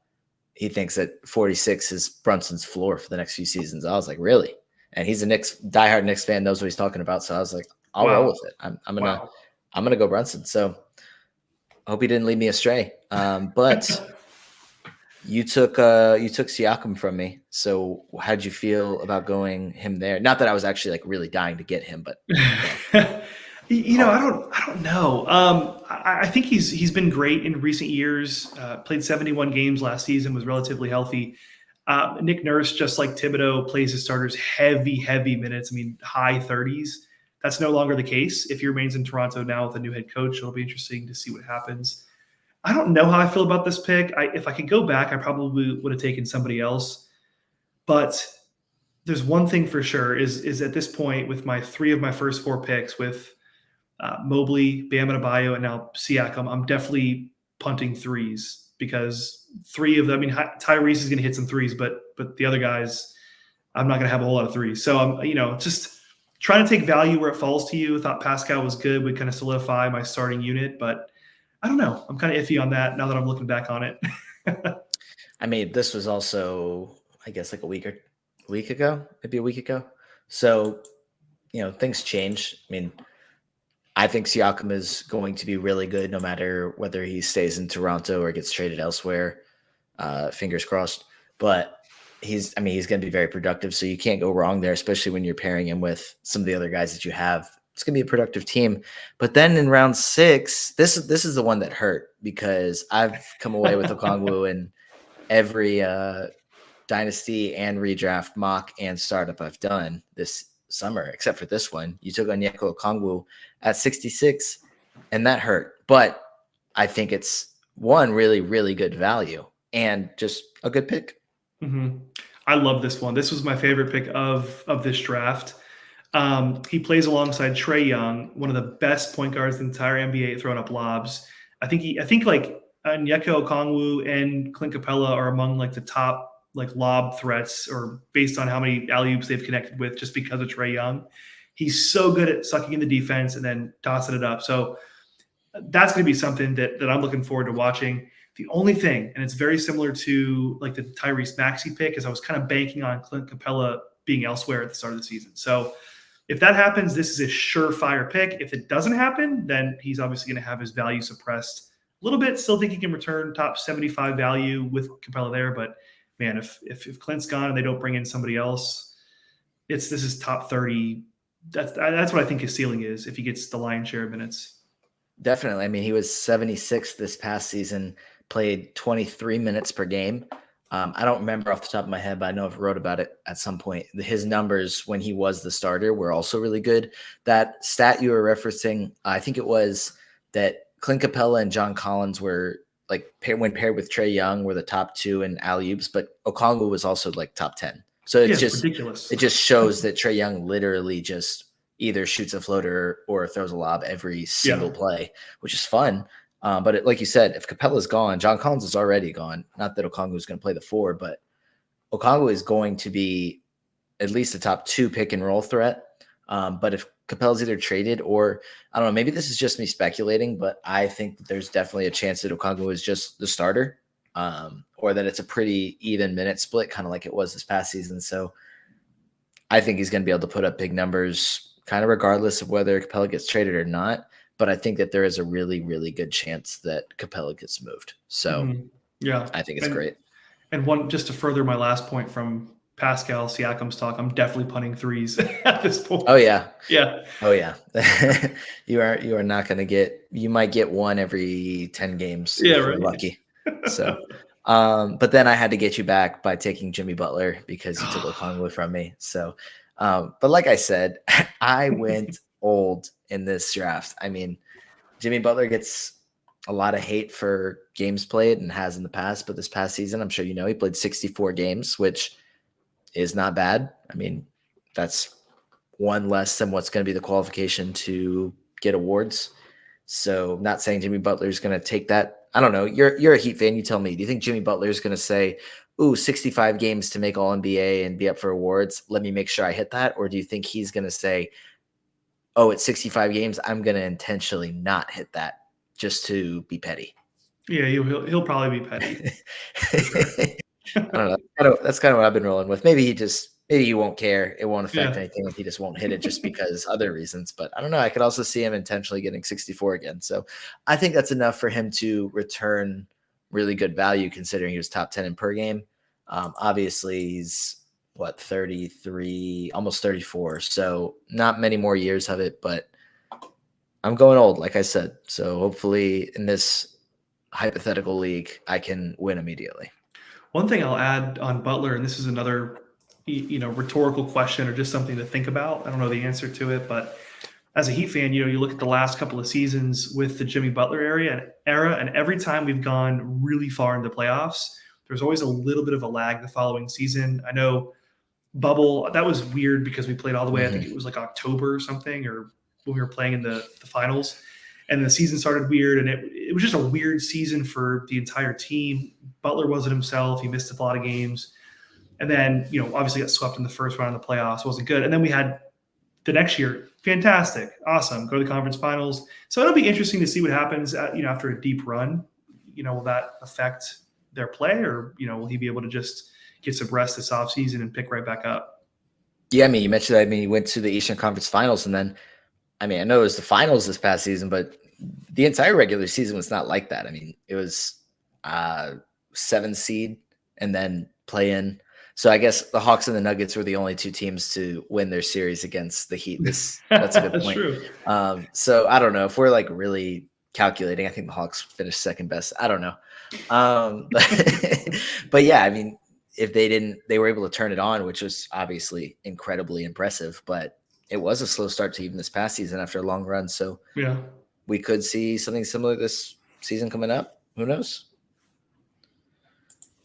Speaker 1: he thinks that 46 is Brunson's floor for the next few seasons. I was like, really? And he's a diehard Knicks fan, knows what he's talking about. So I was like, I'll roll with it. I'm gonna go Brunson. So I hope he didn't lead me astray. But you took Siakam from me. So how'd you feel about going him there? Not that I was actually like really dying to get him, but
Speaker 2: I don't know. I think he's been great in recent years. Played 71 games last season, was relatively healthy. Nick Nurse, just like Thibodeau, plays his starters heavy minutes. I mean, high 30s. That's no longer the case. If he remains in Toronto now with a new head coach, it'll be interesting to see what happens. I don't know how I feel about this pick. If I could go back, I probably would have taken somebody else. But there's one thing for sure is at this point with my 3 of my first 4 picks with Mobley, Bam Adebayo, and now Siakam, I'm definitely punting threes because 3 of them, I mean, Tyrese is going to hit some threes, but the other guys, I'm not going to have a whole lot of threes. So I'm, just trying to take value where it falls to you. Thought Pascal was good. Would kind of solidify my starting unit, but I don't know. I'm kind of iffy on that now that I'm looking back on it.
Speaker 1: I mean, this was also, I guess, like a week ago, maybe a week ago. So, things change. I mean, I think Siakam is going to be really good no matter whether he stays in Toronto or gets traded elsewhere. Fingers crossed. But he's going to be very productive. So you can't go wrong there, especially when you're pairing him with some of the other guys that you have. It's going to be a productive team. But then in round 6, this is the one that hurt because I've come away with Okongwu in every Dynasty and redraft mock and startup I've done this summer, except for this one. You took Onyeka Okongwu at 66, and that hurt. But I think it's one really, really good value and just a good pick.
Speaker 2: Mm-hmm. I love this one. This was my favorite pick of this draft. He plays alongside Trae Young, one of the best point guards in the entire NBA, throwing up lobs. I think like Onyeka Okongwu and Clint Capella are among like the top like lob threats, or based on how many alley-oops they've connected with, just because of Trae Young. He's so good at sucking in the defense and then tossing it up. So that's going to be something that I'm looking forward to watching. The only thing, and it's very similar to like the Tyrese Maxey pick, is I was kind of banking on Clint Capella being elsewhere at the start of the season. So if that happens, this is a surefire pick. If it doesn't happen, then he's obviously going to have his value suppressed a little bit. Still think he can return top 75 value with Capella there, but man, if Clint's gone and they don't bring in somebody else, this is top 30. That's what I think his ceiling is if he gets the lion's share of minutes.
Speaker 1: Definitely. I mean, he was 76 this past season, played 23 minutes per game. I don't remember off the top of my head, but I know I've wrote about it at some point. His numbers when he was the starter were also really good. That stat you were referencing, I think it was that Clint Capella and John Collins were like, when paired with Trae Young, were the top 2 in alley-oops, but Okongwu was also like top 10. So it's just
Speaker 2: ridiculous.
Speaker 1: It just shows that Trae Young literally just either shoots a floater or throws a lob every single play, which is fun. But like you said, if Capella's gone, John Collins is already gone. Not that Okongwu is going to play the 4, but Okongwu is going to be at least a top 2 pick and roll threat. But if Capella's either traded, or I don't know, maybe this is just me speculating, but I think that there's definitely a chance that Okongwu is just the starter, or that it's a pretty even minute split, kind of like it was this past season. So I think he's going to be able to put up big numbers kind of regardless of whether Capella gets traded or not. But I think that there is a really, really good chance that Capella gets moved. So I think it's great.
Speaker 2: And one, just to further my last point from Pascal Siakam's talk, I'm definitely punting threes at this point.
Speaker 1: Oh yeah.
Speaker 2: Yeah.
Speaker 1: Oh yeah. you are not going to get, you might get one every 10 games.
Speaker 2: Yeah.
Speaker 1: If you're lucky. So, but then I had to get you back by taking Jimmy Butler because you took Okongwu from me. So, but like I said, I went old in this draft. I mean, Jimmy Butler gets a lot of hate for games played and has in the past, but this past season, I'm sure you know, he played 64 games, which is not bad. I mean, that's one less than what's going to be the qualification to get awards. So I'm not saying Jimmy Butler is going to take that. I don't know. You're a Heat fan. You tell me. Do you think Jimmy Butler is going to say, ooh, 65 games to make all NBA and be up for awards? Let me make sure I hit that. Or do you think he's going to say, oh, it's 65 games, I'm going to intentionally not hit that just to be petty?
Speaker 2: Yeah, he'll probably be petty.
Speaker 1: I don't know. That's kind of what I've been rolling with. Maybe he won't care. It won't affect anything if he just won't hit it just because other reasons. But I don't know. I could also see him intentionally getting 64 again. So I think that's enough for him to return really good value considering he was top 10 in per game. Obviously, he's 33, almost 34. So not many more years of it, but I'm going old, like I said. So hopefully in this hypothetical league, I can win immediately.
Speaker 2: One thing I'll add on Butler, and this is another, rhetorical question or just something to think about. I don't know the answer to it, but as a Heat fan, you look at the last couple of seasons with the Jimmy Butler era, and every time we've gone really far into playoffs, there's always a little bit of a lag the following season. I know bubble, that was weird because we played all the way, I think it was like October or something, or when we were playing in the finals. And the season started weird, and it was just a weird season for the entire team. Butler wasn't himself. He missed a lot of games. And then, obviously got swept in the first round of the playoffs. Wasn't good. And then we had the next year, fantastic, awesome, go to the conference finals. So it'll be interesting to see what happens, after a deep run. Will that affect their play, or, will he be able to just get some rest this offseason and pick right back up?
Speaker 1: Yeah, I mean, you mentioned that. I mean, he went to the Eastern Conference Finals, and then, I mean, I know it was the finals this past season, but the entire regular season was not like that. I mean, it was 7 seed and then play in. So I guess the Hawks and the Nuggets were the only 2 teams to win their series against the Heat. That's a good point.
Speaker 2: True.
Speaker 1: So I don't know if we're like really calculating. I think the Hawks finished second best. I don't know. But yeah, I mean, if they were able to turn it on, which was obviously incredibly impressive, but it was a slow start to even this past season after a long run. So
Speaker 2: yeah,
Speaker 1: we could see something similar this season coming up. Who knows?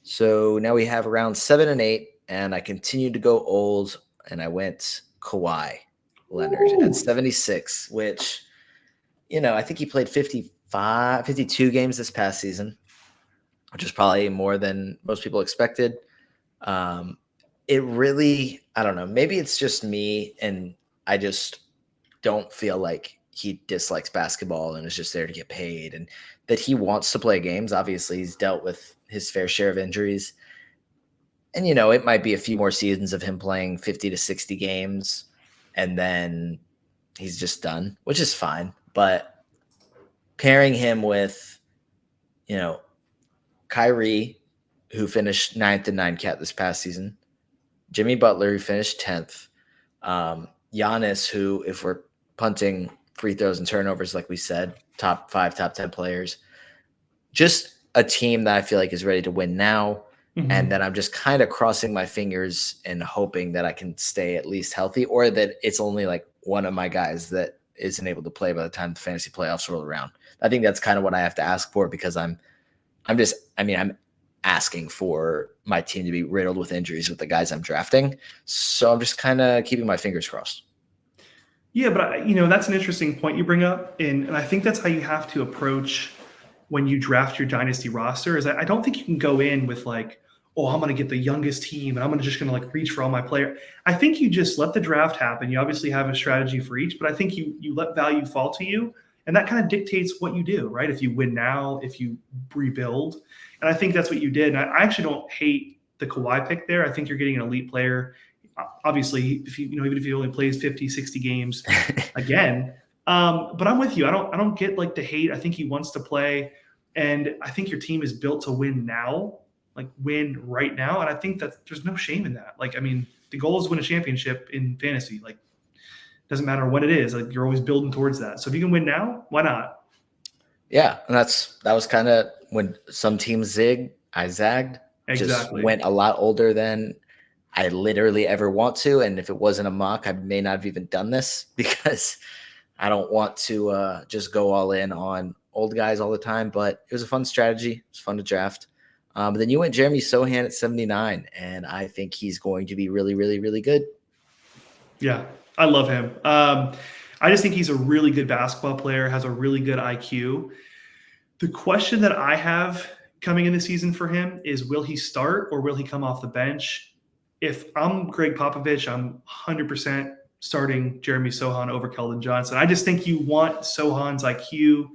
Speaker 1: So now we have round 7 and 8. and I continued to go old, and I went Kawhi Leonard at 76, which, I think he played 52 games this past season, which is probably more than most people expected. It really, I don't know, maybe it's just me, and I just don't feel like he dislikes basketball and is just there to get paid, and that he wants to play games. Obviously, he's dealt with his fair share of injuries. And, it might be a few more seasons of him playing 50 to 60 games, and then he's just done, which is fine. But pairing him with, Kyrie, who finished 9th in 9-cat this past season, Jimmy Butler, who finished 10th, Giannis, who, if we're punting free throws and turnovers, like we said, top 5, top 10 players, just a team that I feel like is ready to win now. Mm-hmm. And then I'm just kind of crossing my fingers and hoping that I can stay at least healthy, or that it's only like one of my guys that isn't able to play by the time the fantasy playoffs roll around. I think that's kind of what I have to ask for, because I'm asking for my team to be riddled with injuries with the guys I'm drafting. So I'm just kind of keeping my fingers crossed.
Speaker 2: Yeah, but that's an interesting point you bring up. And I think that's how you have to approach when you draft your dynasty roster. Is I don't think you can go in with like, oh, I'm going to get the youngest team and I'm just going to like reach for all my player. I think you just let the draft happen. You obviously have a strategy for each, but I think you let value fall to you. And that kind of dictates what you do, right? If you win now, if you rebuild. And I think that's what you did. And I actually don't hate the Kawhi pick there. I think you're getting an elite player. Obviously, if even if he only plays 50, 60 games again. But I'm with you. I don't get like the hate. I think he wants to play. And I think your team is built to win now, like win right now. And I think that there's no shame in that. Like, I mean, the goal is to win a championship in fantasy. Like, doesn't matter what it is. Like, you're always building towards that. So if you can win now, why not?
Speaker 1: Yeah. And that was kind of when some teams zig, I zagged. Exactly. Just went a lot older than I literally ever want to. And if it wasn't a mock, I may not have even done this, because I don't want to just go all in on old guys all the time. But it was a fun strategy. It was fun to draft. But then you went Jeremy Sohan at 79, and I think he's going to be really, really, really good.
Speaker 2: Yeah, I love him. I just think he's a really good basketball player, has a really good IQ. The question that I have coming in the season for him is, will he start or will he come off the bench? If I'm Greg Popovich, I'm 100% starting Jeremy Sohan over Keldon Johnson. I just think you want Sohan's IQ,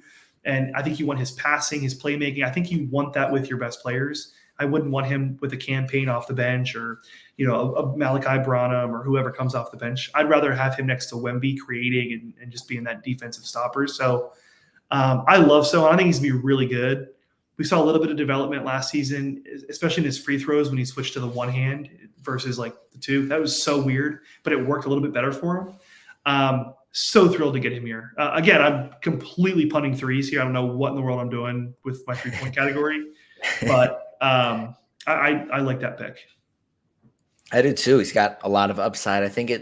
Speaker 2: and I think you want his passing, his playmaking. I think you want that with your best players. I wouldn't want him with a campaign off the bench, or a Malachi Branham or whoever comes off the bench. I'd rather have him next to Wemby creating and just being that defensive stopper. So I love Sohan. I think he's going to be really good. We saw a little bit of development last season, especially in his free throws when he switched to the one hand versus like the two. That was so weird, but it worked a little bit better for him. So thrilled to get him here. Again, I'm completely punting threes here. I don't know what in the world I'm doing with my 3-point category, but I like that pick.
Speaker 1: I do too. He's got a lot of upside. I think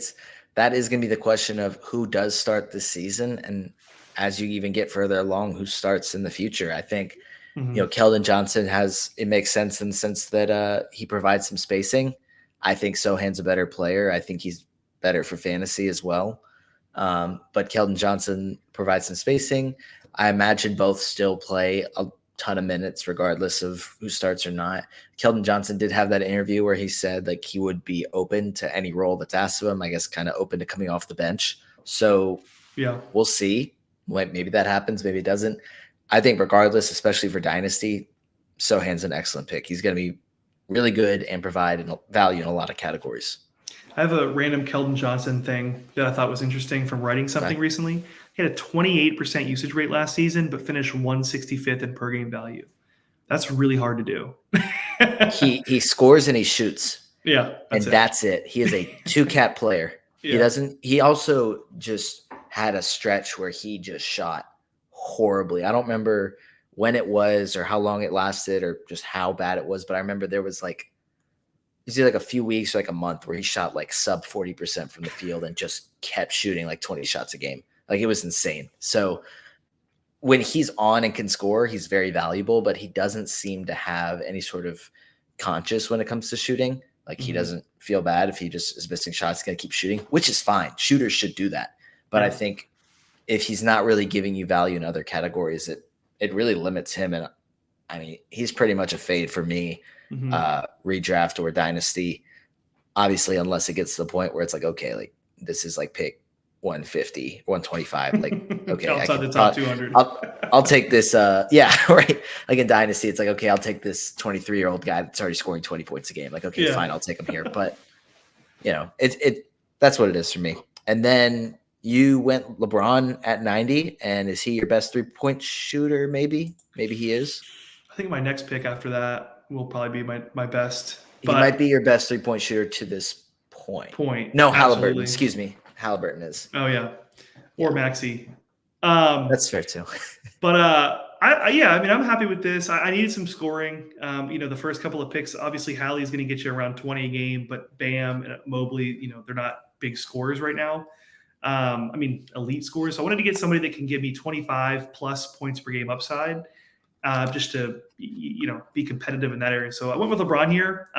Speaker 1: that is going to be the question of who does start this season, and as you even get further along, who starts in the future. I think Keldon Johnson it makes sense in the sense that he provides some spacing. I think Sohan's a better player. I think he's better for fantasy as well. But Keldon Johnson provides some spacing. I imagine both still play a ton of minutes regardless of who starts or not. Keldon Johnson did have that interview where he said like he would be open to any role that's asked of him, I guess kind of open to coming off the bench. So yeah, we'll see. Maybe that happens, maybe it doesn't. I think regardless, especially for Dynasty, Sohan's an excellent pick. He's going to be really good and provide value in a lot of categories.
Speaker 2: I have a random Keldon Johnson thing that I thought was interesting from writing something recently. He had a 28% usage rate last season, but finished 165th in per game value. That's really hard to do.
Speaker 1: He scores and he shoots.
Speaker 2: Yeah.
Speaker 1: That's it. He is a 2-cat player. Yeah. He also just had a stretch where he just shot horribly. I don't remember when it was or how long it lasted or just how bad it was, but I remember there was like a few weeks or like a month where he shot like sub 40% from the field and just kept shooting like 20 shots a game. Like it was insane. So when he's on and can score, he's very valuable, but he doesn't seem to have any sort of conscience when it comes to shooting. Like he doesn't feel bad if he just is missing shots, he's going to keep shooting, which is fine. Shooters should do that. But I think if he's not really giving you value in other categories, it really limits him. And I mean, he's pretty much a fade for me, redraft or dynasty. Obviously, unless it gets to the point where it's like, okay, like this is like pick 150, 125. Like, okay,
Speaker 2: outside the top 200.
Speaker 1: I'll take this. Yeah, right. Like in dynasty, it's like, okay, I'll take this 23-year-old guy that's already scoring 20 points a game. Like, okay, fine, I'll take him here. But that's what it is for me. And then you went LeBron at 90, and is he your best 3-point shooter? Maybe he is.
Speaker 2: I think my next pick after that will probably be my best.
Speaker 1: But he might be your best 3-point shooter to this point. No, Halliburton. Excuse me. Halliburton is.
Speaker 2: Oh yeah, or Maxey.
Speaker 1: That's fair too.
Speaker 2: But I mean, I'm happy with this. I needed some scoring. The first couple of picks, obviously Hallie's going to get you around 20 a game, but Bam and Mobley, they're not big scorers right now. I mean, elite scorers. So I wanted to get somebody that can give me 25 plus points per game upside, just to be competitive in that area. So I went with LeBron here.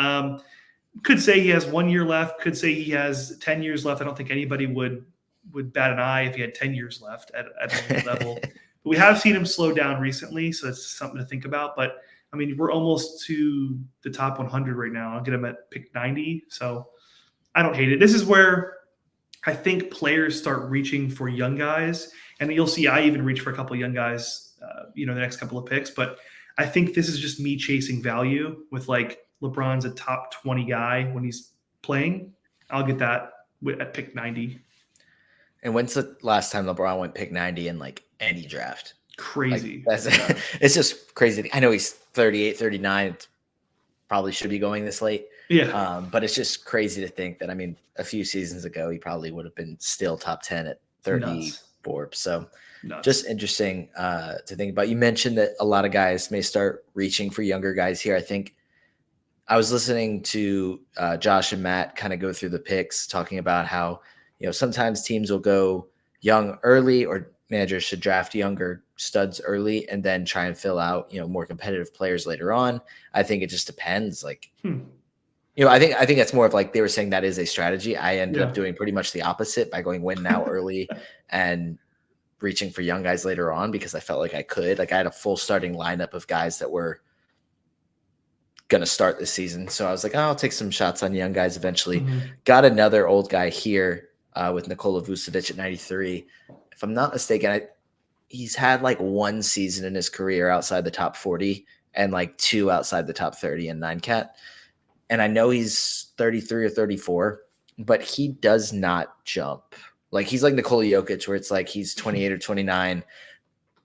Speaker 2: Could say he has 1 year left. Could say he has 10 years left. I don't think anybody would bat an eye if he had 10 years left at any level. But we have seen him slow down recently, so that's something to think about. But I mean, we're almost to the top 100 right now. I'll get him at pick 90, so I don't hate it. This is where I think players start reaching for young guys, and you'll see I even reach for a couple of young guys, the next couple of picks. But I think this is just me chasing value with like LeBron's a top 20 guy when he's playing. I'll get that at pick 90.
Speaker 1: And when's the last time LeBron went pick 90 in like any draft?
Speaker 2: Crazy.
Speaker 1: Like, it's just crazy. I know he's 38, 39. Probably should be going this late.
Speaker 2: Yeah.
Speaker 1: But it's just crazy to think that, I mean, a few seasons ago, he probably would have been still top 10 at 34. Nuts. So just interesting to think about. You mentioned that a lot of guys may start reaching for younger guys here. I think I was listening to Josh and Matt kind of go through the picks, talking about how, sometimes teams will go young early, or managers should draft younger studs early and then try and fill out, more competitive players later on. I think it just depends. Like, I think that's more of like, they were saying that is a strategy. I ended up doing pretty much the opposite by going win now early and reaching for young guys later on, because I felt like I could. Like, I had a full starting lineup of guys that were going to start this season. So I was like, I'll take some shots on young guys eventually. Got another old guy here with Nikola Vucevic at 93. If I'm not mistaken, he's had like one season in his career outside the top 40 and like two outside the top 30 in 9-cat. And I know he's 33 or 34, but he does not jump. Like, he's like Nikola Jokic, where it's like he's 28 or 29.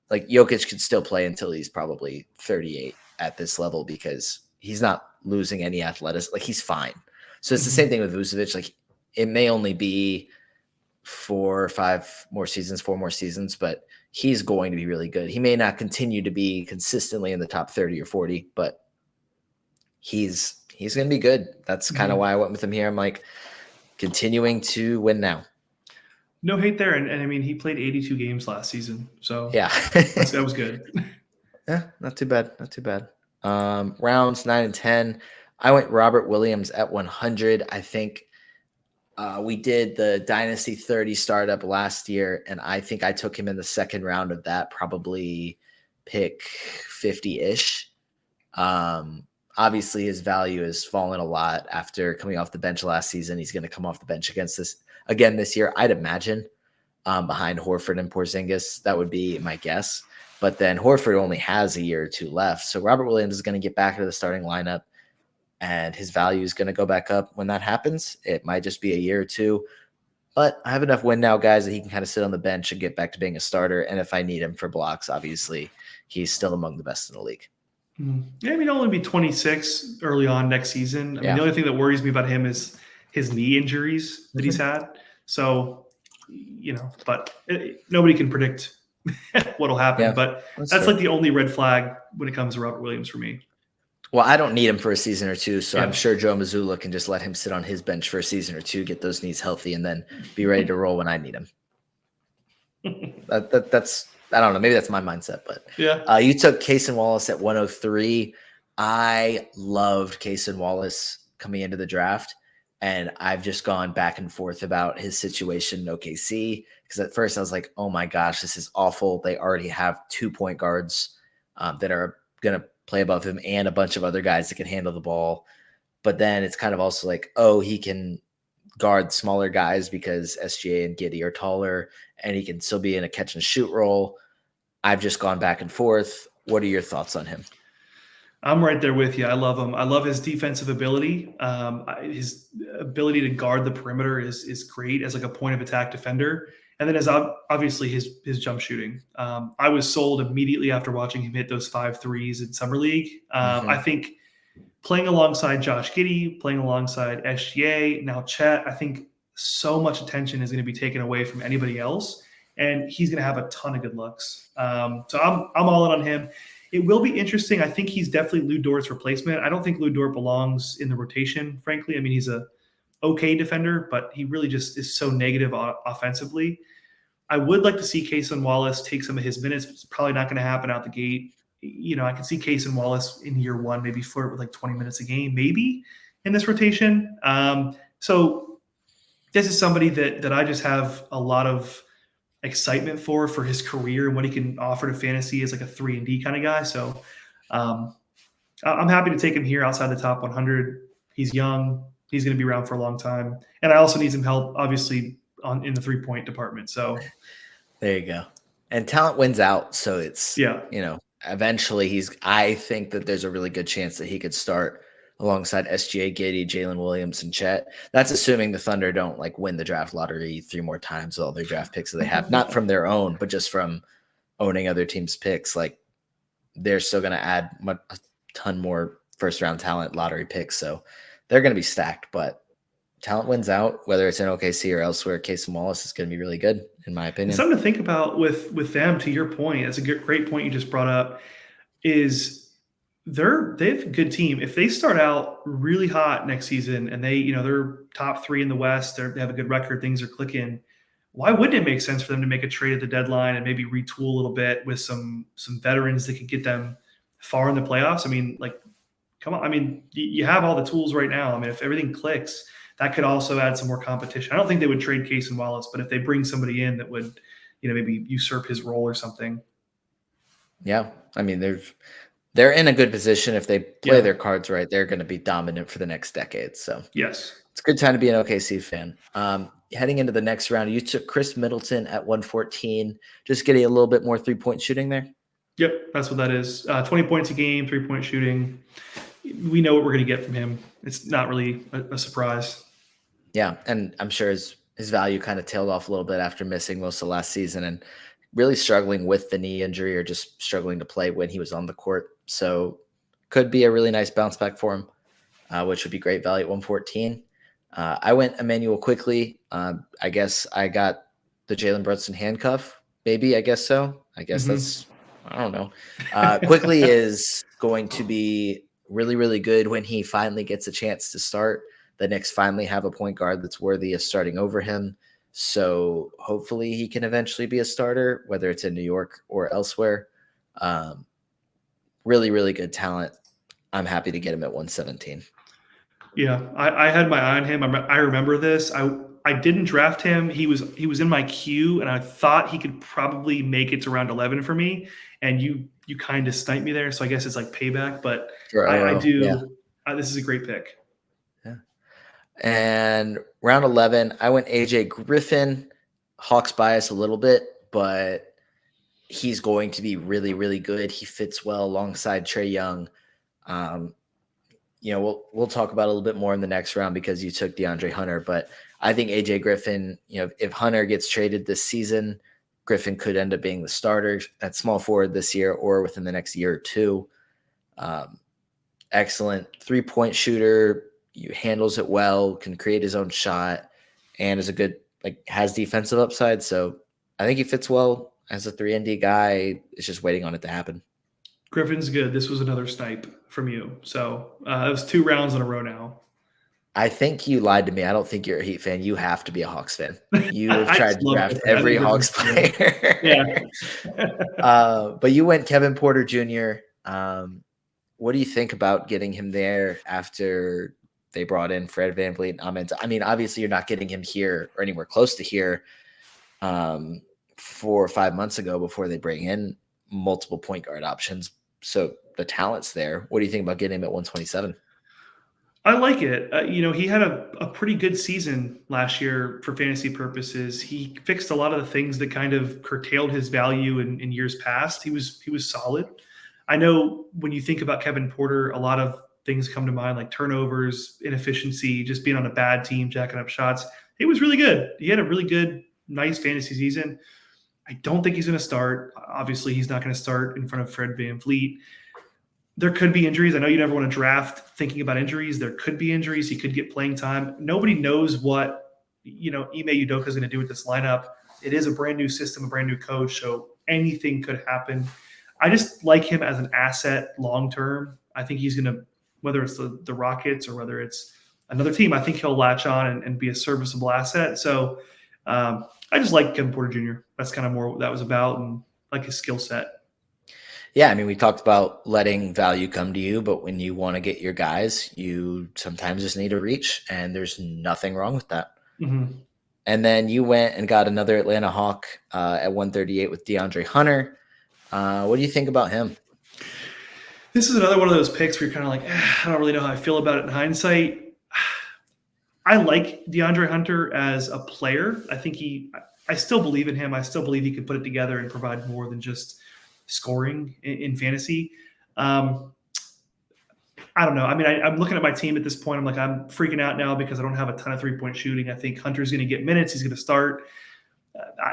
Speaker 1: Like, Jokic could still play until he's probably 38 at this level, because he's not losing any athleticism. Like, he's fine. So it's the same thing with Vucevic. Like, it may only be 4 more seasons, but he's going to be really good. He may not continue to be consistently in the top 30 or 40, but he's going to be good. That's kind of why I went with him here. I'm like, continuing to win now.
Speaker 2: No hate there. And I mean, he played 82 games last season. So
Speaker 1: yeah,
Speaker 2: that was good.
Speaker 1: Yeah, not too bad. Not too bad. Rounds 9 and 10. I went Robert Williams at 100. I think we did the Dynasty 30 startup last year, and I think I took him in the second round of that, probably pick 50-ish. Obviously, his value has fallen a lot after coming off the bench last season. He's going to come off the bench again this year, I'd imagine, behind Horford and Porzingis. That would be my guess. But then Horford only has a year or two left. So Robert Williams is going to get back into the starting lineup, and his value is going to go back up when that happens. It might just be a year or two. But I have enough win now guys that he can kind of sit on the bench and get back to being a starter. And if I need him for blocks, obviously, he's still among the best in the league.
Speaker 2: Yeah, I mean, he'll only be 26 early on next season. I mean, the only thing that worries me about him is his knee injuries that he's had. So, but nobody can predict what'll happen. Yeah, but that's like the only red flag when it comes to Robert Williams for me.
Speaker 1: Well, I don't need him for a season or two, so I'm sure Joe Mazzulla can just let him sit on his bench for a season or two, get those knees healthy, and then be ready to roll when I need him. That's I don't know. Maybe that's my mindset, but you took Cason Wallace at 103. I loved Cason Wallace coming into the draft. And I've just gone back and forth about his situation in OKC, because at first I was like, oh my gosh, this is awful. They already have 2 point guards that are going to play above him and a bunch of other guys that can handle the ball. But then it's kind of also like, oh, he can guard smaller guys because SGA and Giddey are taller, and he can still be in a catch and shoot role. I've just gone back and forth. What are your thoughts on him?
Speaker 2: I'm right there with you. I love him. I love his defensive ability. His ability to guard the perimeter is great as like a point of attack defender. And then as obviously his jump shooting. I was sold immediately after watching him hit those 5 threes in summer league. I think playing alongside Josh Giddey, playing alongside SGA, now Chet, I think so much attention is going to be taken away from anybody else, and he's going to have a ton of good looks. So I'm all in on him. It will be interesting. I think he's definitely Lou Dort's replacement. I don't think Lou Dort belongs in the rotation, frankly. I mean, he's a okay defender, but he really just is so negative offensively. I would like to see Cason Wallace take some of his minutes. It's probably not going to happen out the gate. You know, I can see Cason Wallace in year one maybe flirt with like 20 minutes a game, maybe in this rotation. So this is somebody that I just have a lot of excitement for his career and what he can offer to fantasy as like a 3-and-D kind of guy. So I'm happy to take him here outside the top 100. He's young. He's going to be around for a long time. And I also need some help, obviously, in the 3-point department. So
Speaker 1: there you go. And talent wins out. So it's, eventually I think that there's a really good chance that he could start alongside SGA, Giddey, Jalen Williams, and Chet. That's assuming the Thunder don't like win the draft lottery 3 more times with all their draft picks that they have, not from their own, but just from owning other teams' picks. Like, they're still going to add a ton more first-round talent lottery picks, so they're going to be stacked. But talent wins out, whether it's in OKC or elsewhere. Cason Wallace is going to be really good, in my opinion.
Speaker 2: Something to think about with them, to your point, that's a great point you just brought up, is they have a good team. If they start out really hot next season and they're top 3 in the West, they have a good record, things are clicking, why wouldn't it make sense for them to make a trade at the deadline and maybe retool a little bit with some veterans that could get them far in the playoffs? I mean, like, come on. I mean, you have all the tools right now. I mean, if everything clicks, that could also add some more competition. I don't think they would trade Cason Wallace, but if they bring somebody in that would, maybe usurp his role or something.
Speaker 1: Yeah. I mean, they're in a good position. If they play their cards right, they're going to be dominant for the next decade. So
Speaker 2: yes,
Speaker 1: it's a good time to be an OKC fan. Heading into the next round, you took Chris Middleton at 114, just getting a little bit more 3-point shooting there.
Speaker 2: Yep, that's what that is. 20 points a game, 3-point shooting. We know what we're going to get from him. It's not really a surprise.
Speaker 1: Yeah, and I'm sure his value kind of tailed off a little bit after missing most of last season and really struggling with the knee injury or just struggling to play when he was on the court. So could be a really nice bounce back for him, which would be great value at 114. I went Emmanuel Quickly. I guess I got the Jalen Brunson handcuff. Maybe, I guess so. I guess that's, I don't know. Quickly is going to be really, really good when he finally gets a chance to start. The Knicks finally have a point guard that's worthy of starting over him. So hopefully he can eventually be a starter, whether it's in New York or elsewhere. Really, really good talent. I'm happy to get him at 117.
Speaker 2: Yeah, I had my eye on him. I remember this. I didn't draft him. He was in my queue, and I thought he could probably make it to round 11 for me. And you kind of sniped me there, so I guess it's like payback. But I do. Yeah. This is a great pick.
Speaker 1: Yeah. And round 11, I went AJ Griffin. Hawks bias a little bit, but he's going to be really, really good. He fits well alongside Trae Young. We'll talk about it a little bit more in the next round because you took DeAndre Hunter, but I think AJ Griffin, if Hunter gets traded this season, Griffin could end up being the starter at small forward this year or within the next year or two. Excellent 3-point shooter. He handles it well, can create his own shot, and is a good, has defensive upside. So I think he fits well as a 3-and-D guy. It's just waiting on it to happen.
Speaker 2: Griffin's good. This was another snipe from you. So it was 2 rounds in a row now.
Speaker 1: I think you lied to me. I don't think you're a Heat fan. You have to be a Hawks fan. You have tried to draft every Hawks player.
Speaker 2: Yeah.
Speaker 1: But you went Kevin Porter Jr. What do you think about getting him there after They brought in Fred VanVleet and Ahmed. I mean, obviously you're not getting him here or anywhere close to here 4 or 5 months ago before they bring in multiple point guard options. So the talent's there. What do you think about getting him at 127?
Speaker 2: I like it. He had a pretty good season last year for fantasy purposes. He fixed a lot of the things that kind of curtailed his value in years past. He was solid. I know when you think about Kevin Porter, a lot of things come to mind like turnovers, inefficiency, just being on a bad team, jacking up shots. He was really good. He had a really good, nice fantasy season. I don't think he's going to start. Obviously, he's not going to start in front of Fred VanVleet. There could be injuries. I know you never want to draft thinking about injuries. There could be injuries. He could get playing time. Nobody knows what, Ime Udoka is going to do with this lineup. It is a brand new system, a brand new coach, so anything could happen. I just like him as an asset long-term. I think he's going to, whether it's the Rockets or whether it's another team, I think he'll latch on and be a serviceable asset. So I just like Kevin Porter Jr. That's kind of more what that was about, and like his skill set.
Speaker 1: Yeah, I mean, we talked about letting value come to you, but when you want to get your guys, you sometimes just need to reach, and there's nothing wrong with that.
Speaker 2: Mm-hmm.
Speaker 1: And then you went and got another Atlanta Hawk at 138 with DeAndre Hunter. What do you think about him?
Speaker 2: This is another one of those picks where you're kind of like, I don't really know how I feel about it in hindsight. I like DeAndre Hunter as a player. I still believe in him. I still believe he can put it together and provide more than just scoring in fantasy. I don't know. I mean, I'm looking at my team at this point. I'm like, I'm freaking out now because I don't have a ton of 3-point shooting. I think Hunter's going to get minutes. He's going to start.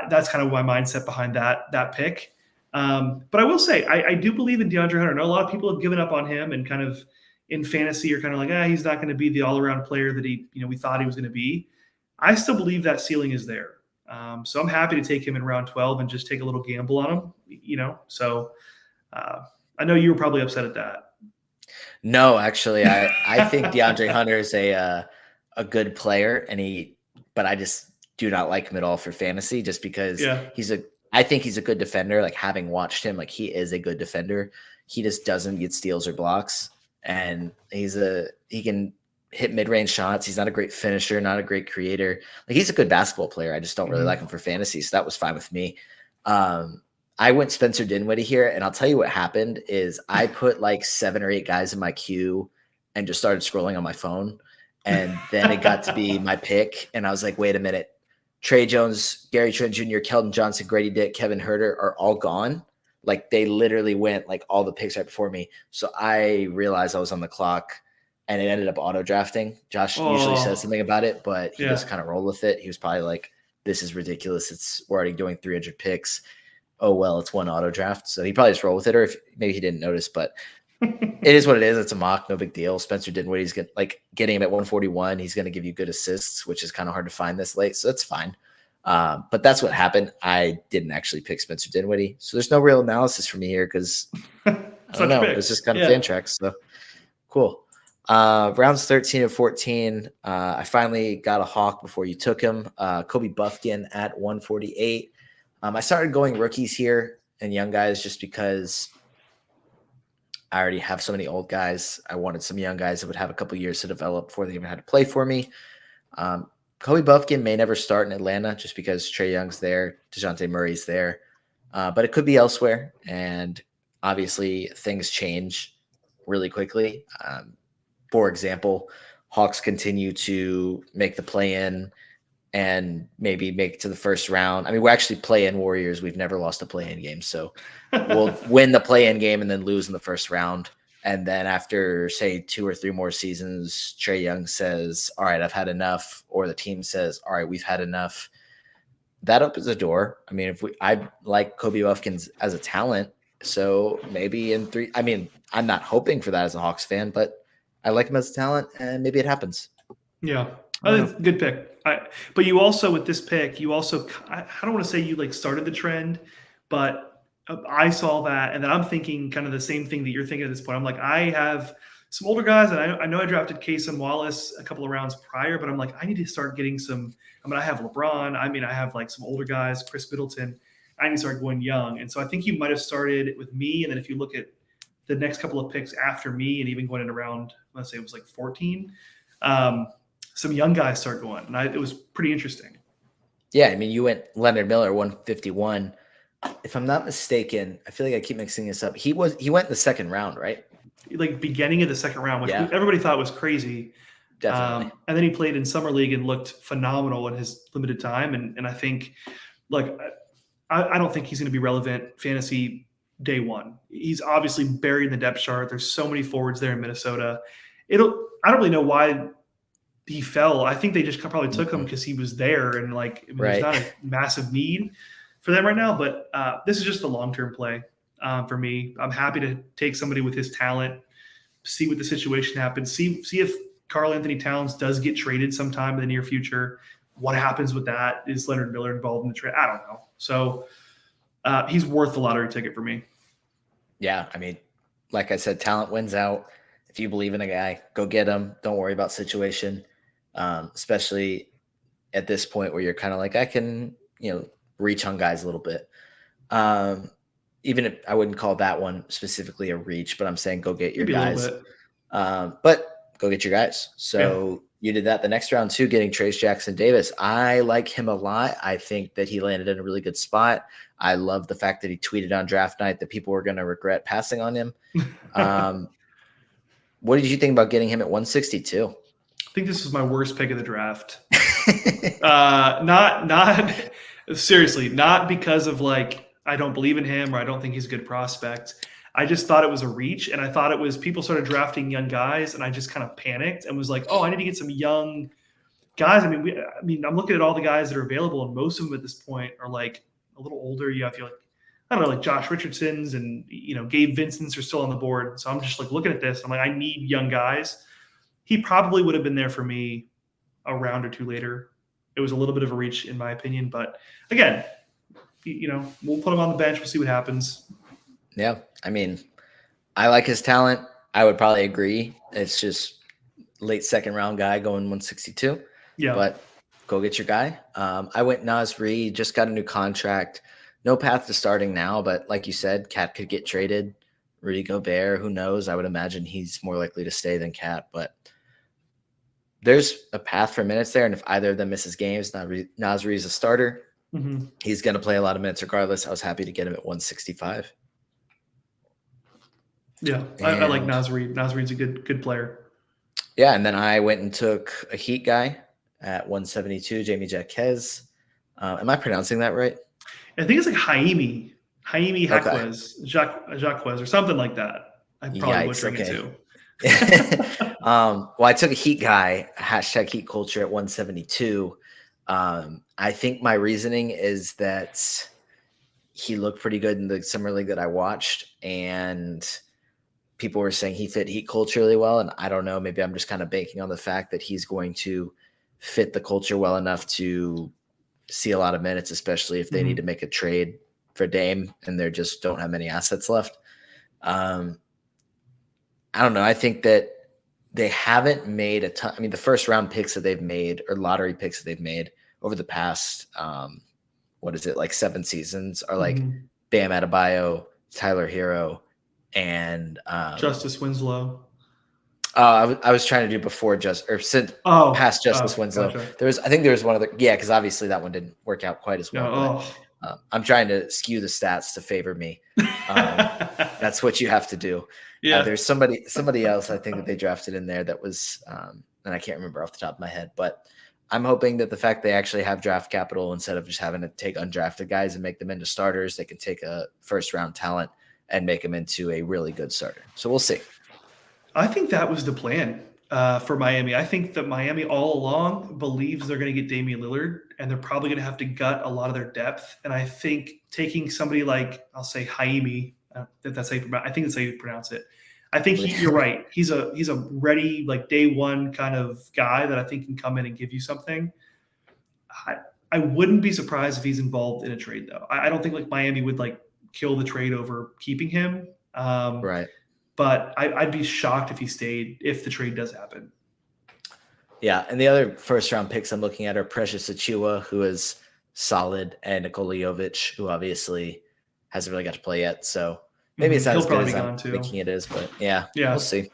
Speaker 2: That's kind of my mindset behind that pick. But I will say, I do believe in DeAndre Hunter. I know a lot of people have given up on him and kind of in fantasy are kind of like, he's not going to be the all-around player that we thought he was going to be. I still believe that ceiling is there. So I'm happy to take him in round 12 and just take a little gamble on him, So I know you were probably upset at that.
Speaker 1: No, actually, I think DeAndre Hunter is a good player, but I just do not like him at all for fantasy just because I think he's a good defender. Like having watched him, like he is a good defender. He just doesn't get steals or blocks, and he can hit mid-range shots. He's not a great finisher, not a great creator. Like he's a good basketball player. I just don't really like him for fantasy. So that was fine with me. I went Spencer Dinwiddie here, and I'll tell you what happened is I put like 7 or 8 guys in my queue and just started scrolling on my phone. And then it got to be my pick. And I was like, wait a minute. Trey Jones, Gary Trent Jr., Keldon Johnson, Grady Dick, Kevin Huerter are all gone. Like they literally went like all the picks right before me. So I realized I was on the clock. And it ended up auto drafting. Josh usually says something about it, but he just kind of rolled with it. He was probably like, this is ridiculous. We're already doing 300 picks. Oh, well, it's one auto draft. So he probably just rolled with it, or if maybe he didn't notice, but it is what it is. It's a mock, no big deal. Spencer Dinwiddie's getting him at 141. He's going to give you good assists, which is kind of hard to find this late. So that's fine. But that's what happened. I didn't actually pick Spencer Dinwiddie. So there's no real analysis for me here because I don't know. It's just kind of fan tracks. So cool. Rounds 13 and 14. I finally got a Hawk before you took him. Kobe Buffkin at 148. I started going rookies here and young guys just because I already have so many old guys. I wanted some young guys that would have a couple years to develop before they even had to play for me. Kobe Buffkin may never start in Atlanta just because Trae Young's there, DeJounte Murray's there. But it could be elsewhere. And obviously things change really quickly. For example, Hawks continue to make the play-in and maybe make it to the first round. I mean, we're actually play-in Warriors. We've never lost a play-in game. So we'll win the play-in game and then lose in the first round. And then after, say, 2 or 3 more seasons, Trae Young says, all right, I've had enough. Or the team says, all right, we've had enough. That opens a door. I mean, I like Kobe Buffkin as a talent. So maybe in 3 – I mean, I'm not hoping for that as a Hawks fan, but I like him as a talent, and maybe it happens.
Speaker 2: Yeah. That's a good pick. But you also, with this pick, I don't want to say you like started the trend, but I saw that. And then I'm thinking kind of the same thing that you're thinking at this point. I'm like, I have some older guys, and I know I drafted Kasem Wallace a couple of rounds prior, but I'm like, I need to start getting I have LeBron. I have like some older guys, Chris Middleton. I need to start going young. And so I think you might have started with me. And then if you look at the next couple of picks after me and even going in around, let's say it was like 14, some young guys start going, and it was pretty interesting.
Speaker 1: Yeah, I mean, you went Leonard Miller 151. If I'm not mistaken, I feel like I keep mixing this up. He went in the second round, right?
Speaker 2: Like beginning of the second round, which
Speaker 1: Yeah.
Speaker 2: everybody thought was crazy.
Speaker 1: Definitely.
Speaker 2: And then he played in summer league and looked phenomenal in his limited time. And I think, like, I don't think he's going to be relevant fantasy day one. He's obviously buried in the depth chart. There's so many forwards there in Minnesota. I don't really know why he fell. I think they just probably took him because he was there, and like, I mean, there's not a massive need for them right now. But this is just a long-term play for me. I'm happy to take somebody with his talent, see what the situation happens, see if Karl Anthony Towns does get traded sometime in the near future. What happens with that? Is Leonard Miller involved in the trade? I don't know. So he's worth the lottery ticket for me.
Speaker 1: Yeah, I mean, like I said, talent wins out. If you believe in a guy, go get him. Don't worry about situation, especially at this point where you're kind of like, I can, reach on guys a little bit. Even if I wouldn't call that one specifically a reach, but I'm saying go get your guys. But go get your guys. So you did that the next round too, getting Trace Jackson Davis. I like him a lot. I think that he landed in a really good spot. I love the fact that he tweeted on draft night that people were going to regret passing on him. What did you think about getting him at 162?
Speaker 2: I think this was my worst pick of the draft. Not seriously, not because of like, I don't believe in him or I don't think he's a good prospect. I just thought it was a reach, and I thought it was people started drafting young guys, and I just kind of panicked and was like, oh, I need to get some young guys. I mean, I'm looking at all the guys that are available, and most of them at this point are like a little older. You have, like, I don't know, like Josh Richardson's and, Gabe Vincent's are still on the board. So I'm just like looking at this. I'm like, I need young guys. He probably would have been there for me a round or two later. It was a little bit of a reach in my opinion, but again, we'll put him on the bench. We'll see what happens.
Speaker 1: Yeah. I mean, I like his talent. I would probably agree. It's just late second round guy going 162.
Speaker 2: Yeah.
Speaker 1: But go get your guy. I went Naz Reid, just got a new contract. No path to starting now, but like you said, Cat could get traded. Rudy Gobert, who knows? I would imagine he's more likely to stay than Cat, but there's a path for minutes there. And if either of them misses games, Naz Reid's a starter.
Speaker 2: Mm-hmm.
Speaker 1: He's going to play a lot of minutes regardless. I was happy to get him at 165.
Speaker 2: Yeah, I like Naz Reid. Naz Reid's a good player.
Speaker 1: Yeah, and then I went and took a Heat guy at 172, Jamie Jaquez. Am I pronouncing that right?
Speaker 2: I think it's like Jaime Jaquez, Jaquez or something like that. I'm probably butchering it too.
Speaker 1: Well, I took a Heat guy, hashtag Heat culture at 172. I think my reasoning is that he looked pretty good in the summer league that I watched, and people were saying he fit Heat culture really well. And I don't know, maybe I'm just kind of banking on the fact that he's going to fit the culture well enough to see a lot of minutes, especially if they need to make a trade for Dame and they just don't have many assets left. I don't know. I think that they haven't made a ton. I mean, the first round picks that they've made or lottery picks that they've made over the past, like 7 seasons are like Bam Adebayo, Tyler Hero, and
Speaker 2: Justice Winslow.
Speaker 1: I was trying to do before past Justice Winslow. Gotcha. I think there was one other, because obviously that one didn't work out quite as well. But, I'm trying to skew the stats to favor me. That's what you have to do. Yeah. There's somebody else I think that they drafted in there that was, and I can't remember off the top of my head, but I'm hoping that the fact they actually have draft capital, instead of just having to take undrafted guys and make them into starters, they can take a first round talent and make them into a really good starter. So we'll see.
Speaker 2: I think that was the plan for Miami. I think that Miami all along believes they're going to get Damian Lillard, and they're probably going to have to gut a lot of their depth. And I think taking somebody like, I'll say Jaime, I think that's how you pronounce it. I think you're right. He's a ready, like day one kind of guy that I think can come in and give you something. I wouldn't be surprised if he's involved in a trade though. I don't think like Miami would like kill the trade over keeping him.
Speaker 1: Right.
Speaker 2: But I'd be shocked if he stayed, if the trade does happen.
Speaker 1: Yeah, and the other first-round picks I'm looking at are Precious Achiuwa, who is solid, and Nikola Jovic, who obviously hasn't really got to play yet. So maybe it's not as good as I'm thinking it is, but yeah, we'll see.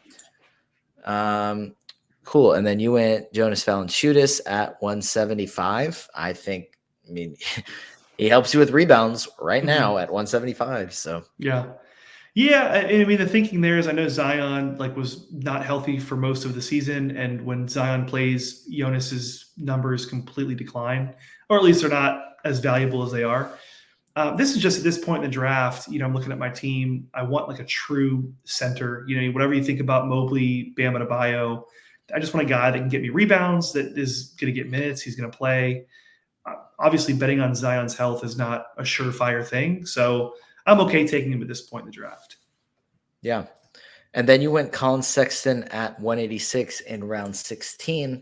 Speaker 1: Cool. And then you went Jonas Valanciunas at 175. I mean, he helps you with rebounds right
Speaker 2: Mhm.
Speaker 1: now at 175. So
Speaker 2: Yeah. Yeah, I mean, the thinking there is I know Zion, like, was not healthy for most of the season, and when Zion plays, Jonas's numbers completely decline, or at least they're not as valuable as they are. This is just at this point in the draft, I'm looking at my team. I want like a true center. Whatever you think about Mobley, Bam Adebayo, I just want a guy that can get me rebounds, that is going to get minutes. He's going to play. Obviously, betting on Zion's health is not a surefire thing, so I'm okay taking him at this point in the draft.
Speaker 1: yeah. And then you went Colin Sexton at 186 in round 16.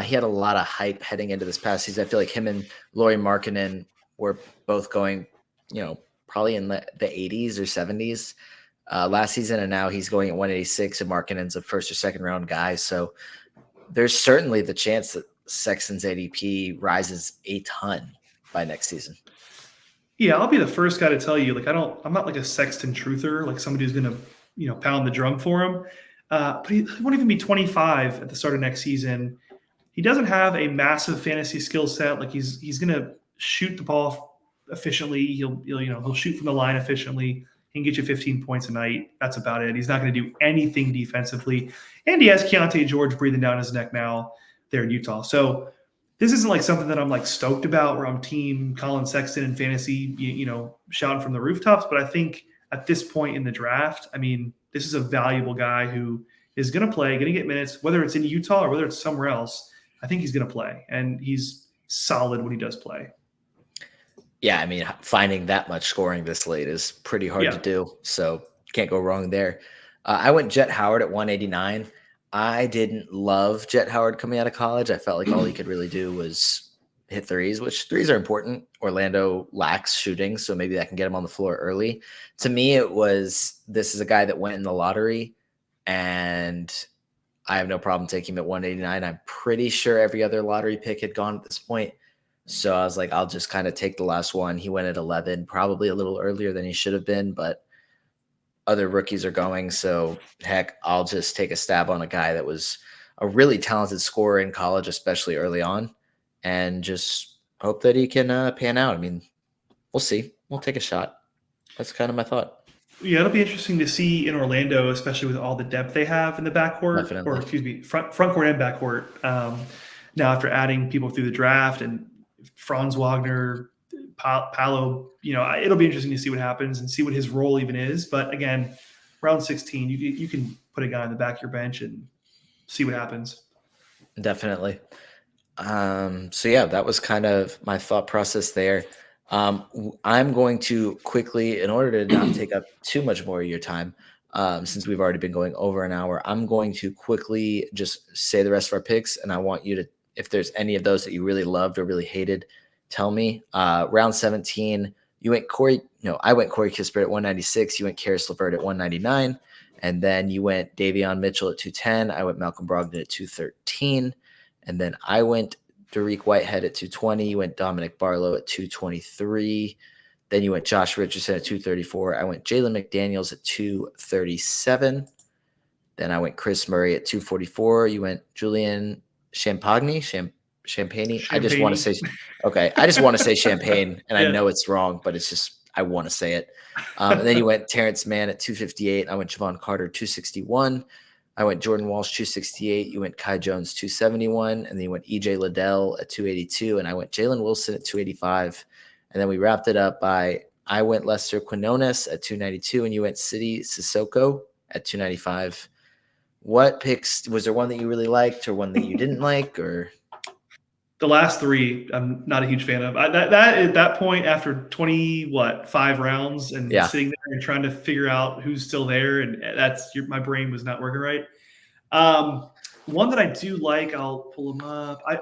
Speaker 1: He had a lot of hype heading into this past season. I feel like him and Lauri Markkanen were both going, probably in the 80s or 70s last season. And now he's going at 186, and Markkanen's a first or second round guy. So there's certainly the chance that Sexton's ADP rises a ton by next season.
Speaker 2: Yeah, I'll be the first guy to tell you, like, I'm not like a Sexton truther, like somebody who's going to, pound the drum for him. But he won't even be 25 at the start of next season. He doesn't have a massive fantasy skill set. Like, he's going to shoot the ball efficiently. He'll shoot from the line efficiently. He can get you 15 points a night. That's about it. He's not going to do anything defensively. And he has Keontae George breathing down his neck now there in Utah. So this isn't like something that I'm like stoked about, where I'm team Colin Sexton in fantasy, shouting from the rooftops. But I think at this point in the draft, I mean, this is a valuable guy who is going to play, going to get minutes, whether it's in Utah or whether it's somewhere else. I think he's going to play, and he's solid when he does play.
Speaker 1: Yeah, I mean, finding that much scoring this late is pretty hard to do. So can't go wrong there. I went Jet Howard at 189. I didn't love Jet Howard coming out of college. I felt like all he could really do was hit threes, which threes are important. Orlando lacks shooting, so maybe that can get him on the floor early. To me, this is a guy that went in the lottery, and I have no problem taking him at 189. I'm pretty sure every other lottery pick had gone at this point. So I was like, I'll just kind of take the last one. He went at 11, probably a little earlier than he should have been, but other rookies are going. So heck, I'll just take a stab on a guy that was a really talented scorer in college, especially early on, and just hope that he can pan out. I mean, we'll see. We'll take a shot. That's kind of my thought.
Speaker 2: Yeah, it'll be interesting to see in Orlando, especially with all the depth they have in the backcourt,
Speaker 1: Definitely.
Speaker 2: or excuse me, front court and backcourt. Now, after adding people through the draft and Franz Wagner, Paolo, it'll be interesting to see what happens and see what his role even is. But again, round 16, you can put a guy on the back of your bench and see what happens.
Speaker 1: Definitely. So yeah, that was kind of my thought process there. I'm going to quickly, in order to not take up too much more of your time, since we've already been going over an hour, I'm going to quickly just say the rest of our picks, and I want you to, if there's any of those that you really loved or really hated, tell me. Round 17, I went Corey Kispert at 196. You went Karis LeVert at 199. And then you went Davion Mitchell at 210. I went Malcolm Brogdon at 213. And then I went Dariq Whitehead at 220. You went Dominic Barlow at 223. Then you went Josh Richardson at 234. I went Jalen McDaniels at 237. Then I went Chris Murray at 244. You went Julian Champagne. I just want to say, okay. I just want to say Champagne, and
Speaker 2: Yeah.
Speaker 1: I know it's wrong, but it's just, I want to say it. And then you went Terrence Mann at 258. I went Javon Carter, 261. I went Jordan Walsh, 268. You went Kai Jones, 271. And then you went EJ Liddell at 282. And I went Jalen Wilson at 285. And then we wrapped it up I went Lester Quinones at 292. And you went Sidi Sissoko at 295. What picks, was there one that you really liked or one that you didn't like, or?
Speaker 2: The last three, I'm not a huge fan of. That at that point, after 5 rounds and sitting there and trying to figure out who's still there, and my brain was not working right. One that I do like, I'll pull them up. I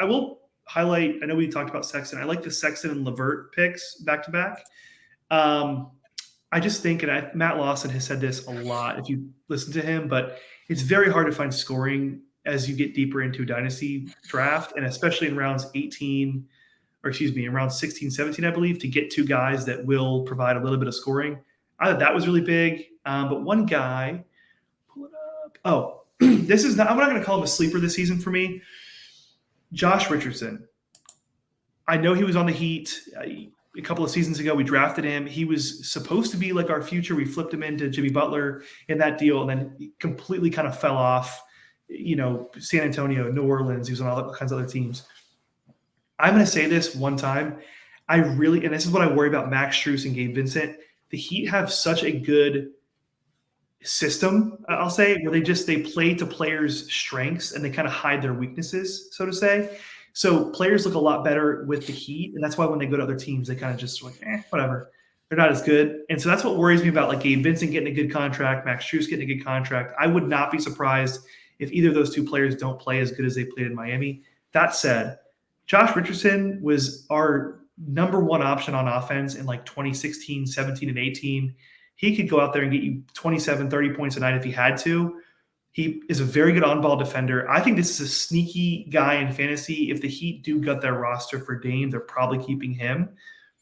Speaker 2: will highlight. I know we talked about Sexton. I like the Sexton and LeVert picks back to back. I just think, and Matt Lawson has said this a lot if you listen to him, but it's very hard to find scoring as you get deeper into a dynasty draft, and especially in rounds 18, in rounds 16, 17, I believe, to get two guys that will provide a little bit of scoring. I thought that was really big. But one guy, pull it up. Oh, this is not, I'm not going to call him a sleeper this season for me. Josh Richardson. I know he was on the Heat a couple of seasons ago. We drafted him. He was supposed to be like our future. We flipped him into Jimmy Butler in that deal, and then he completely kind of fell off. San Antonio, New Orleans. He was on all kinds of other teams. I'm going to say this one time. And this is what I worry about Max Strus and Gabe Vincent. The Heat have such a good system, I'll say, where they play to players' strengths and they kind of hide their weaknesses, so to say. So players look a lot better with the Heat, and that's why when they go to other teams, they kind of just like, whatever. They're not as good. And so that's what worries me about like Gabe Vincent getting a good contract, Max Strus getting a good contract. I would not be surprised if either of those two players don't play as good as they played in Miami. That said, Josh Richardson was our number one option on offense in like 2016, 17, and 18. He could go out there and get you 27, 30 points a night if he had to. He is a very good on-ball defender. I think this is a sneaky guy in fantasy. If the Heat do gut their roster for Dame, they're probably keeping him.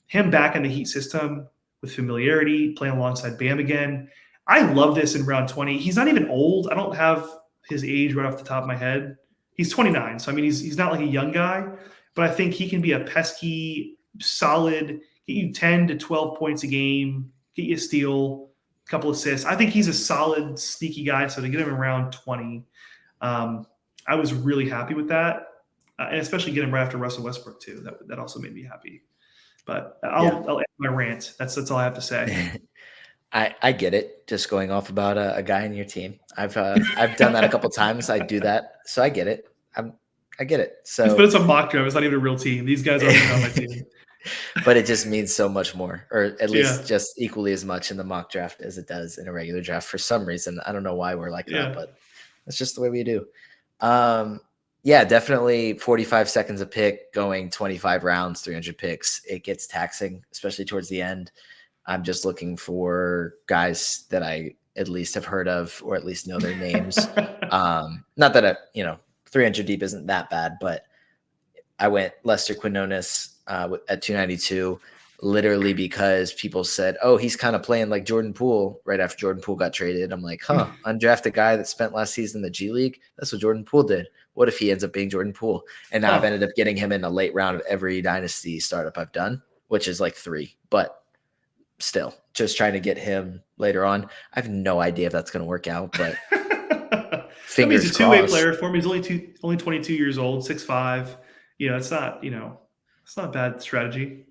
Speaker 2: Him back in the Heat system with familiarity, playing alongside Bam again. I love this in round 20. He's not even old. I don't have his age right off the top of my head. He's 29, so I mean he's not like a young guy, but I think he can be a pesky, solid, get you 10 to 12 points a game, get you a steal, a couple assists. I think he's a solid, sneaky guy. So to get him around 20, I was really happy with that, and especially get him right after Russell Westbrook too. That also made me happy. But I'll end my rant. That's all I have to say.
Speaker 1: I get it. Just going off about a guy in your team. I've done that a couple times. I do that, so I get it. I get it. So,
Speaker 2: but it's a mock draft. It's not even a real team. These guys aren't on my team.
Speaker 1: But it just means so much more, or at least just equally as much in the mock draft as it does in a regular draft for some reason. I don't know why we're like that, but that's just the way we do. Definitely 45 seconds a pick, going 25 rounds, 300 picks. It gets taxing, especially towards the end. I'm just looking for guys that I at least have heard of, or at least know their names. Not that 300 deep isn't that bad, but I went Lester Quinones at 292, literally because people said, oh, he's kind of playing like Jordan Poole right after Jordan Poole got traded. I'm like, undrafted guy that spent last season in the G League. That's what Jordan Poole did. What if he ends up being Jordan Poole? And now I've ended up getting him in a late round of every Dynasty startup I've done, which is like 3, but still just trying to get him later on. I have no idea if that's going to work out, but fingers
Speaker 2: he's a
Speaker 1: crossed.
Speaker 2: Two-way player for me. He's only 22 years old, 6'5". It's not, it's not a bad strategy.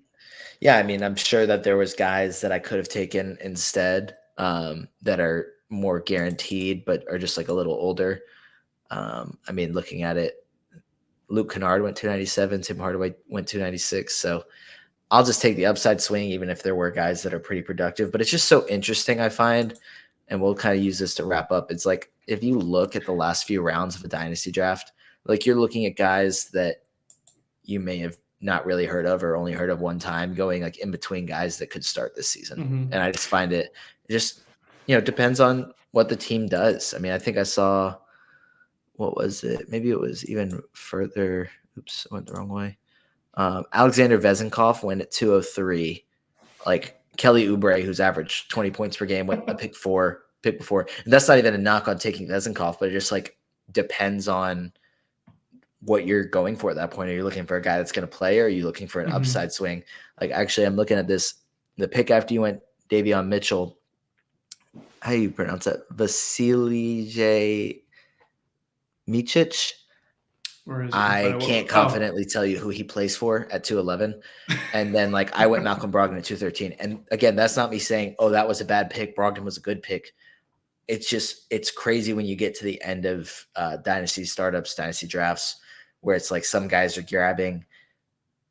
Speaker 1: Yeah, I mean, I'm sure that there was guys that I could have taken instead that are more guaranteed, but are just like a little older. I mean, looking at it, Luke Kennard went 297, Tim Hardaway went 296. So I'll just take the upside swing, even if there were guys that are pretty productive. But it's just so interesting, I find, and we'll kind of use this to wrap up. It's like, if you look at the last few rounds of a Dynasty draft, like you're looking at guys that you may have not really heard of or only heard of one time, going like in between guys that could start this season.
Speaker 2: Mm-hmm.
Speaker 1: And I just find it just, depends on what the team does. I mean, I think I saw, what was it? Maybe it was even further. Oops, I went the wrong way. Alexander Vezenkov went at 203. Like Kelly Oubre, who's averaged 20 points per game, went a pick before. And that's not even a knock on taking Vezenkov, but it just like depends on what you're going for at that point. Are you looking for a guy that's going to play, or are you looking for an upside swing? Like, actually, I'm looking at this. The pick after you went Davion Mitchell, how do you pronounce that? Vasily J. Micic. I can't confidently tell you who he plays for at 211. And then like I went Malcolm Brogdon at 213. And again, that's not me saying, oh, that was a bad pick. Brogdon was a good pick. It's crazy when you get to the end of dynasty startups, dynasty drafts, where it's like some guys are grabbing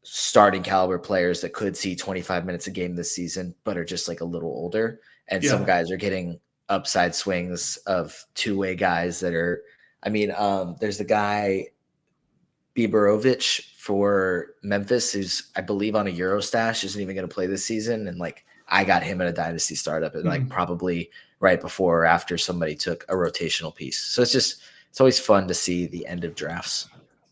Speaker 1: starting caliber players that could see 25 minutes a game this season, but are just like a little older. And some guys are getting upside swings of two-way guys that are, there's the guy Biborovic for Memphis, who's I believe on a Eurostash, isn't even going to play this season. And like, I got him in a dynasty startup and like probably right before or after somebody took a rotational piece. So it's always fun to see the end of drafts.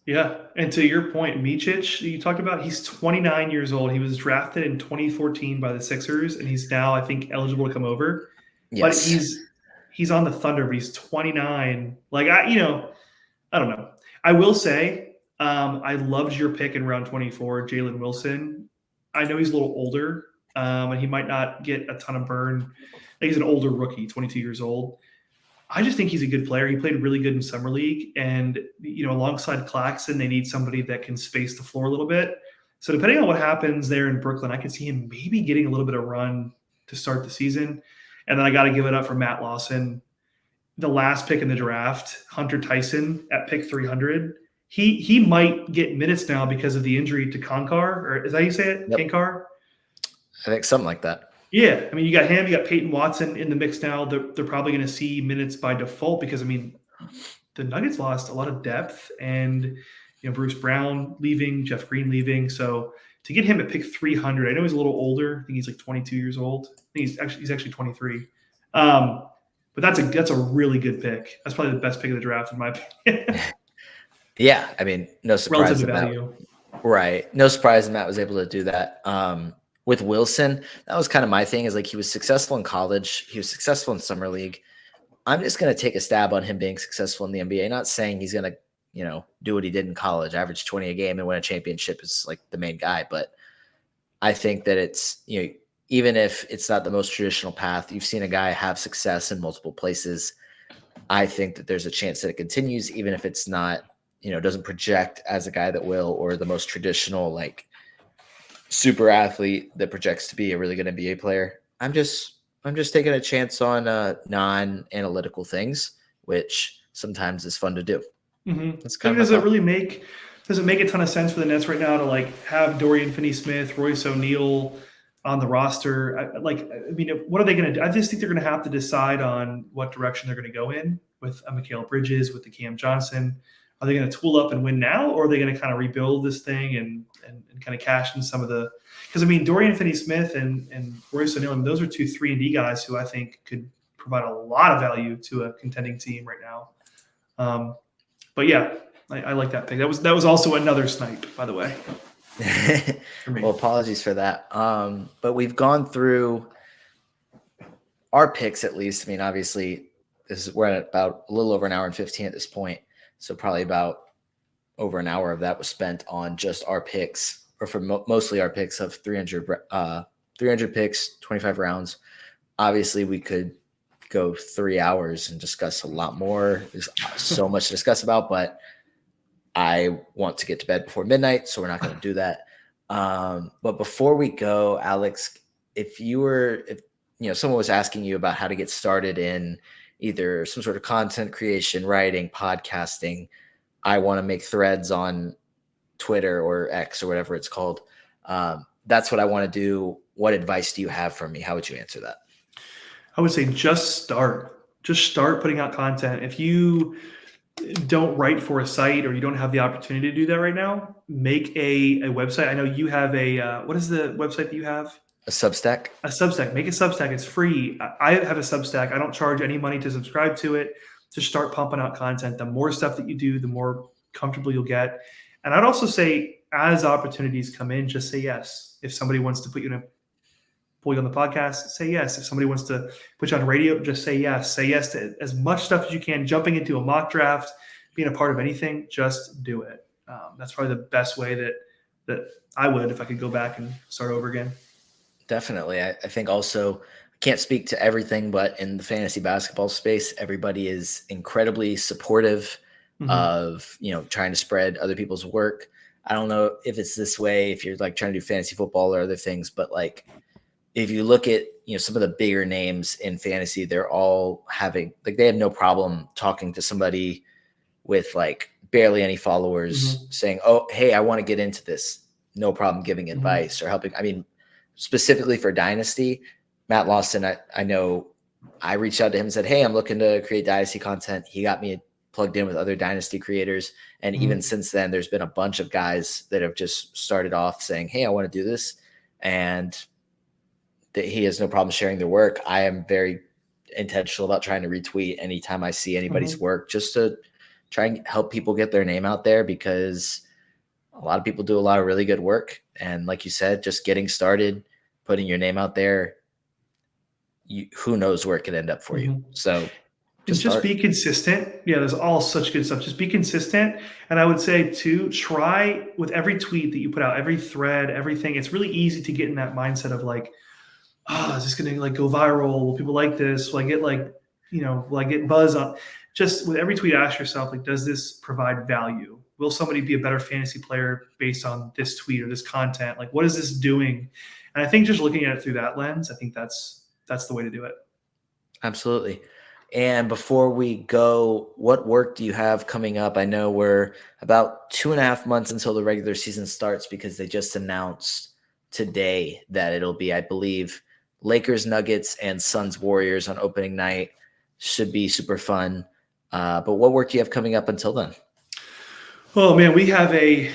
Speaker 1: Yeah.
Speaker 2: And to your point, Micic, you talked about, he's 29 years old. He was drafted in 2014 by the Sixers, and he's now, I think, eligible to come over. Yes. But he's on the Thunder, but he's 29. Like, I don't know. I will say, I loved your pick in round 24, Jalen Wilson. I know he's a little older, and he might not get a ton of burn. I think he's an older rookie, 22 years old. I just think he's a good player. He played really good in summer league, and alongside Claxton, they need somebody that can space the floor a little bit. So depending on what happens there in Brooklyn, I can see him maybe getting a little bit of run to start the season. And then I got to give it up for Matt Lawson, the last pick in the draft, Hunter Tyson at pick 300. He might get minutes now because of the injury to Konkar, or is that how you say it?
Speaker 1: Yep.
Speaker 2: Kankar?
Speaker 1: I think something like that.
Speaker 2: Yeah, I mean, you got him, you got Peyton Watson in the mix now. They're probably going to see minutes by default because, I mean, the Nuggets lost a lot of depth, and Bruce Brown leaving, Jeff Green leaving. So to get him at pick 300, I know he's a little older. I think he's like 22 years old. I think he's actually 23. But that's a really good pick. That's probably the best pick of the draft in my opinion.
Speaker 1: Yeah, I mean, no surprise
Speaker 2: Relative
Speaker 1: that
Speaker 2: value.
Speaker 1: right. No surprise that Matt was able to do that. With Wilson, that was kind of my thing, is like he was successful in college. He was successful in summer league. I'm just going to take a stab on him being successful in the NBA. Not saying he's going to, do what he did in college, average 20 a game and win a championship is like the main guy. But I think that it's, even if it's not the most traditional path, you've seen a guy have success in multiple places. I think that there's a chance that it continues, even if it's not, doesn't project as a guy that will, or the most traditional, like, super athlete that projects to be a really good NBA player. I'm just taking a chance on non-analytical things, which sometimes is fun to do.
Speaker 2: Mm-hmm.
Speaker 1: That's kind of
Speaker 2: does it make a ton of sense for the Nets right now to like have Dorian Finney-Smith, Royce O'Neal on the roster? What are they going to do? I just think they're going to have to decide on what direction they're going to go in with Mikal Bridges, with the Cam Johnson. Are they going to tool up and win now, or are they going to kind of rebuild this thing and kind of cash in some of the – because, I mean, Dorian Finney-Smith and Royce O'Neal, those are 2 3-and-D guys who I think could provide a lot of value to a contending team right now. But, yeah, I like that pick. That was also another snipe, by the way.
Speaker 1: For me. Well, apologies for that. But we've gone through our picks at least. I mean, obviously, we're at about a little over an hour and 15 at this point. So probably about over an hour of that was spent on just our picks, or for mostly our picks of 300 picks, 25 rounds. Obviously, we could go 3 hours and discuss a lot more. There's so much to discuss about, but I want to get to bed before midnight, so we're not going to do that. But before we go, Alex, if someone was asking you about how to get started in either some sort of content creation, writing, podcasting, I want to make threads on Twitter or X or whatever it's called. That's what I want to do. What advice do you have for me? How would you answer that?
Speaker 2: I would say just start putting out content. If you don't write for a site, or you don't have the opportunity to do that right now, make a website. I know you have what is the website that you have?
Speaker 1: A Substack.
Speaker 2: Make a Substack. It's free. I have a Substack. I don't charge any money to subscribe to it. Just start pumping out content. The more stuff that you do, the more comfortable you'll get. And I'd also say, as opportunities come in, just say yes. If somebody wants to pull you on the podcast, say yes. If somebody wants to put you on radio, just say yes. Say yes to as much stuff as you can. Jumping into a mock draft, being a part of anything, just do it. That's probably the best way that I would, if I could go back and start over again. Definitely.
Speaker 1: I think also, I can't speak to everything, but in the fantasy basketball space, everybody is incredibly supportive of, trying to spread other people's work. I don't know if it's this way, if you're like trying to do fantasy football or other things, but like, if you look at, some of the bigger names in fantasy, they're all having, like, they have no problem talking to somebody with like barely any followers saying, oh, hey, I want to get into this. No problem giving advice or helping. I mean, specifically for Dynasty, Matt Lawson, I know I reached out to him and said, hey, I'm looking to create Dynasty content. He got me plugged in with other Dynasty creators. And even since then, there's been a bunch of guys that have just started off saying, hey, I want to do this. And that he has no problem sharing their work. I am very intentional about trying to retweet anytime I see anybody's work, just to try and help people get their name out there, because a lot of people do a lot of really good work. And like you said, just getting started, putting your name out there, who knows where it could end up for you. So
Speaker 2: And just be consistent. Yeah, there's all such good stuff. Just be consistent. And I would say too, try with every tweet that you put out, every thread, everything. It's really easy to get in that mindset of like, oh, is this going to like go viral? Will people like this? Will I get like, will I get buzz on? Just with every tweet, ask yourself, like, does this provide value? Will somebody be a better fantasy player based on this tweet or this content? Like, what is this doing? And I think just looking at it through that lens, I think that's the way to do it.
Speaker 1: Absolutely. And before we go, what work do you have coming up? I know we're about 2.5 months until the regular season starts because they just announced today that it'll be, I believe, Lakers, Nuggets, and Suns, Warriors on opening night. Should be super fun. But what work do you have coming up until then?
Speaker 2: Oh, man, we have a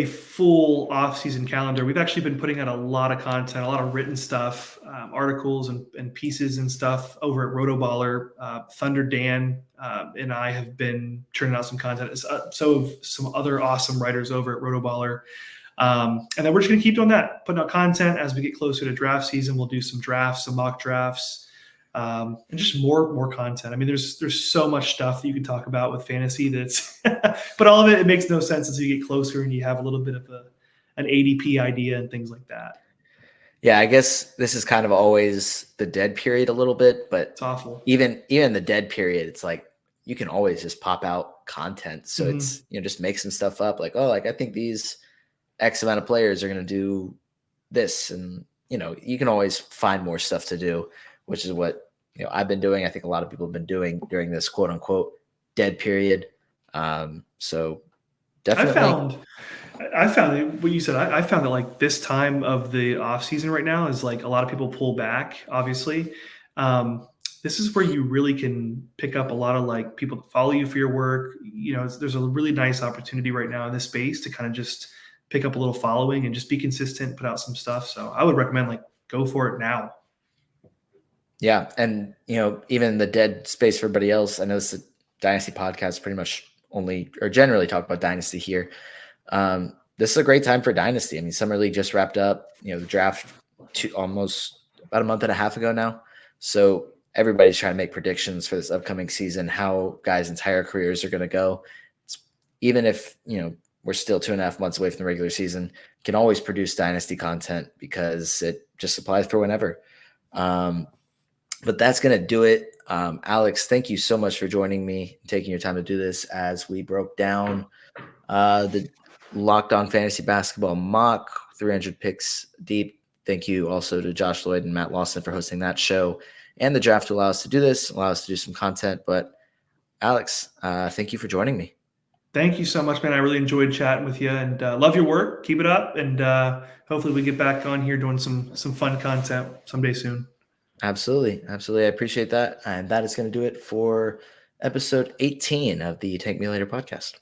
Speaker 2: full off-season calendar. We've actually been putting out a lot of content, a lot of written stuff, articles and pieces and stuff over at Rotoballer. Thunder Dan and I have been churning out some content. So have some other awesome writers over at Rotoballer. And then we're just going to keep doing that, putting out content as we get closer to draft season. We'll do some drafts, some mock drafts, and just more content. I mean, there's so much stuff that you can talk about with fantasy that's, but all of it makes no sense as you get closer and you have a little bit of an ADP idea and things like that.
Speaker 1: Yeah, I guess this is kind of always the dead period a little bit, but
Speaker 2: it's awful.
Speaker 1: Even the dead period, it's like you can always just pop out content. So it's, just make some stuff up like, oh, like I think these X amount of players are going to do this. And, you can always find more stuff to do, which is what, I've been doing. I think a lot of people have been doing during this quote unquote dead period. So definitely.
Speaker 2: I found what you said. I found that like this time of the off season right now is like a lot of people pull back, obviously. This is where you really can pick up a lot of like people that follow you for your work. There's a really nice opportunity right now in this space to kind of just pick up a little following and just be consistent, put out some stuff. So I would recommend like go for it now.
Speaker 1: Yeah. And, even the dead space for everybody else, I know this is a Dynasty podcast pretty much only or generally talk about Dynasty here. This is a great time for Dynasty. I mean, Summer League just wrapped up, the draft almost about a month and a half ago now. So everybody's trying to make predictions for this upcoming season, how guys' entire careers are going to go. Even if, we're still 2.5 months away from the regular season, can always produce Dynasty content because it just applies for whenever. But that's going to do it. Alex, thank you so much for joining me and taking your time to do this as we broke down the Locked On Fantasy Basketball mock 300 picks deep. Thank you also to Josh Lloyd and Matt Lawson for hosting that show and the draft to allow us to do this, allow us to do some content. But Alex, thank you for joining me.
Speaker 2: Thank you so much, man. I really enjoyed chatting with you and love your work. Keep it up. And hopefully we get back on here doing some fun content someday soon.
Speaker 1: Absolutely. I appreciate that. And that is going to do it for episode 18 of the Take Me Later podcast.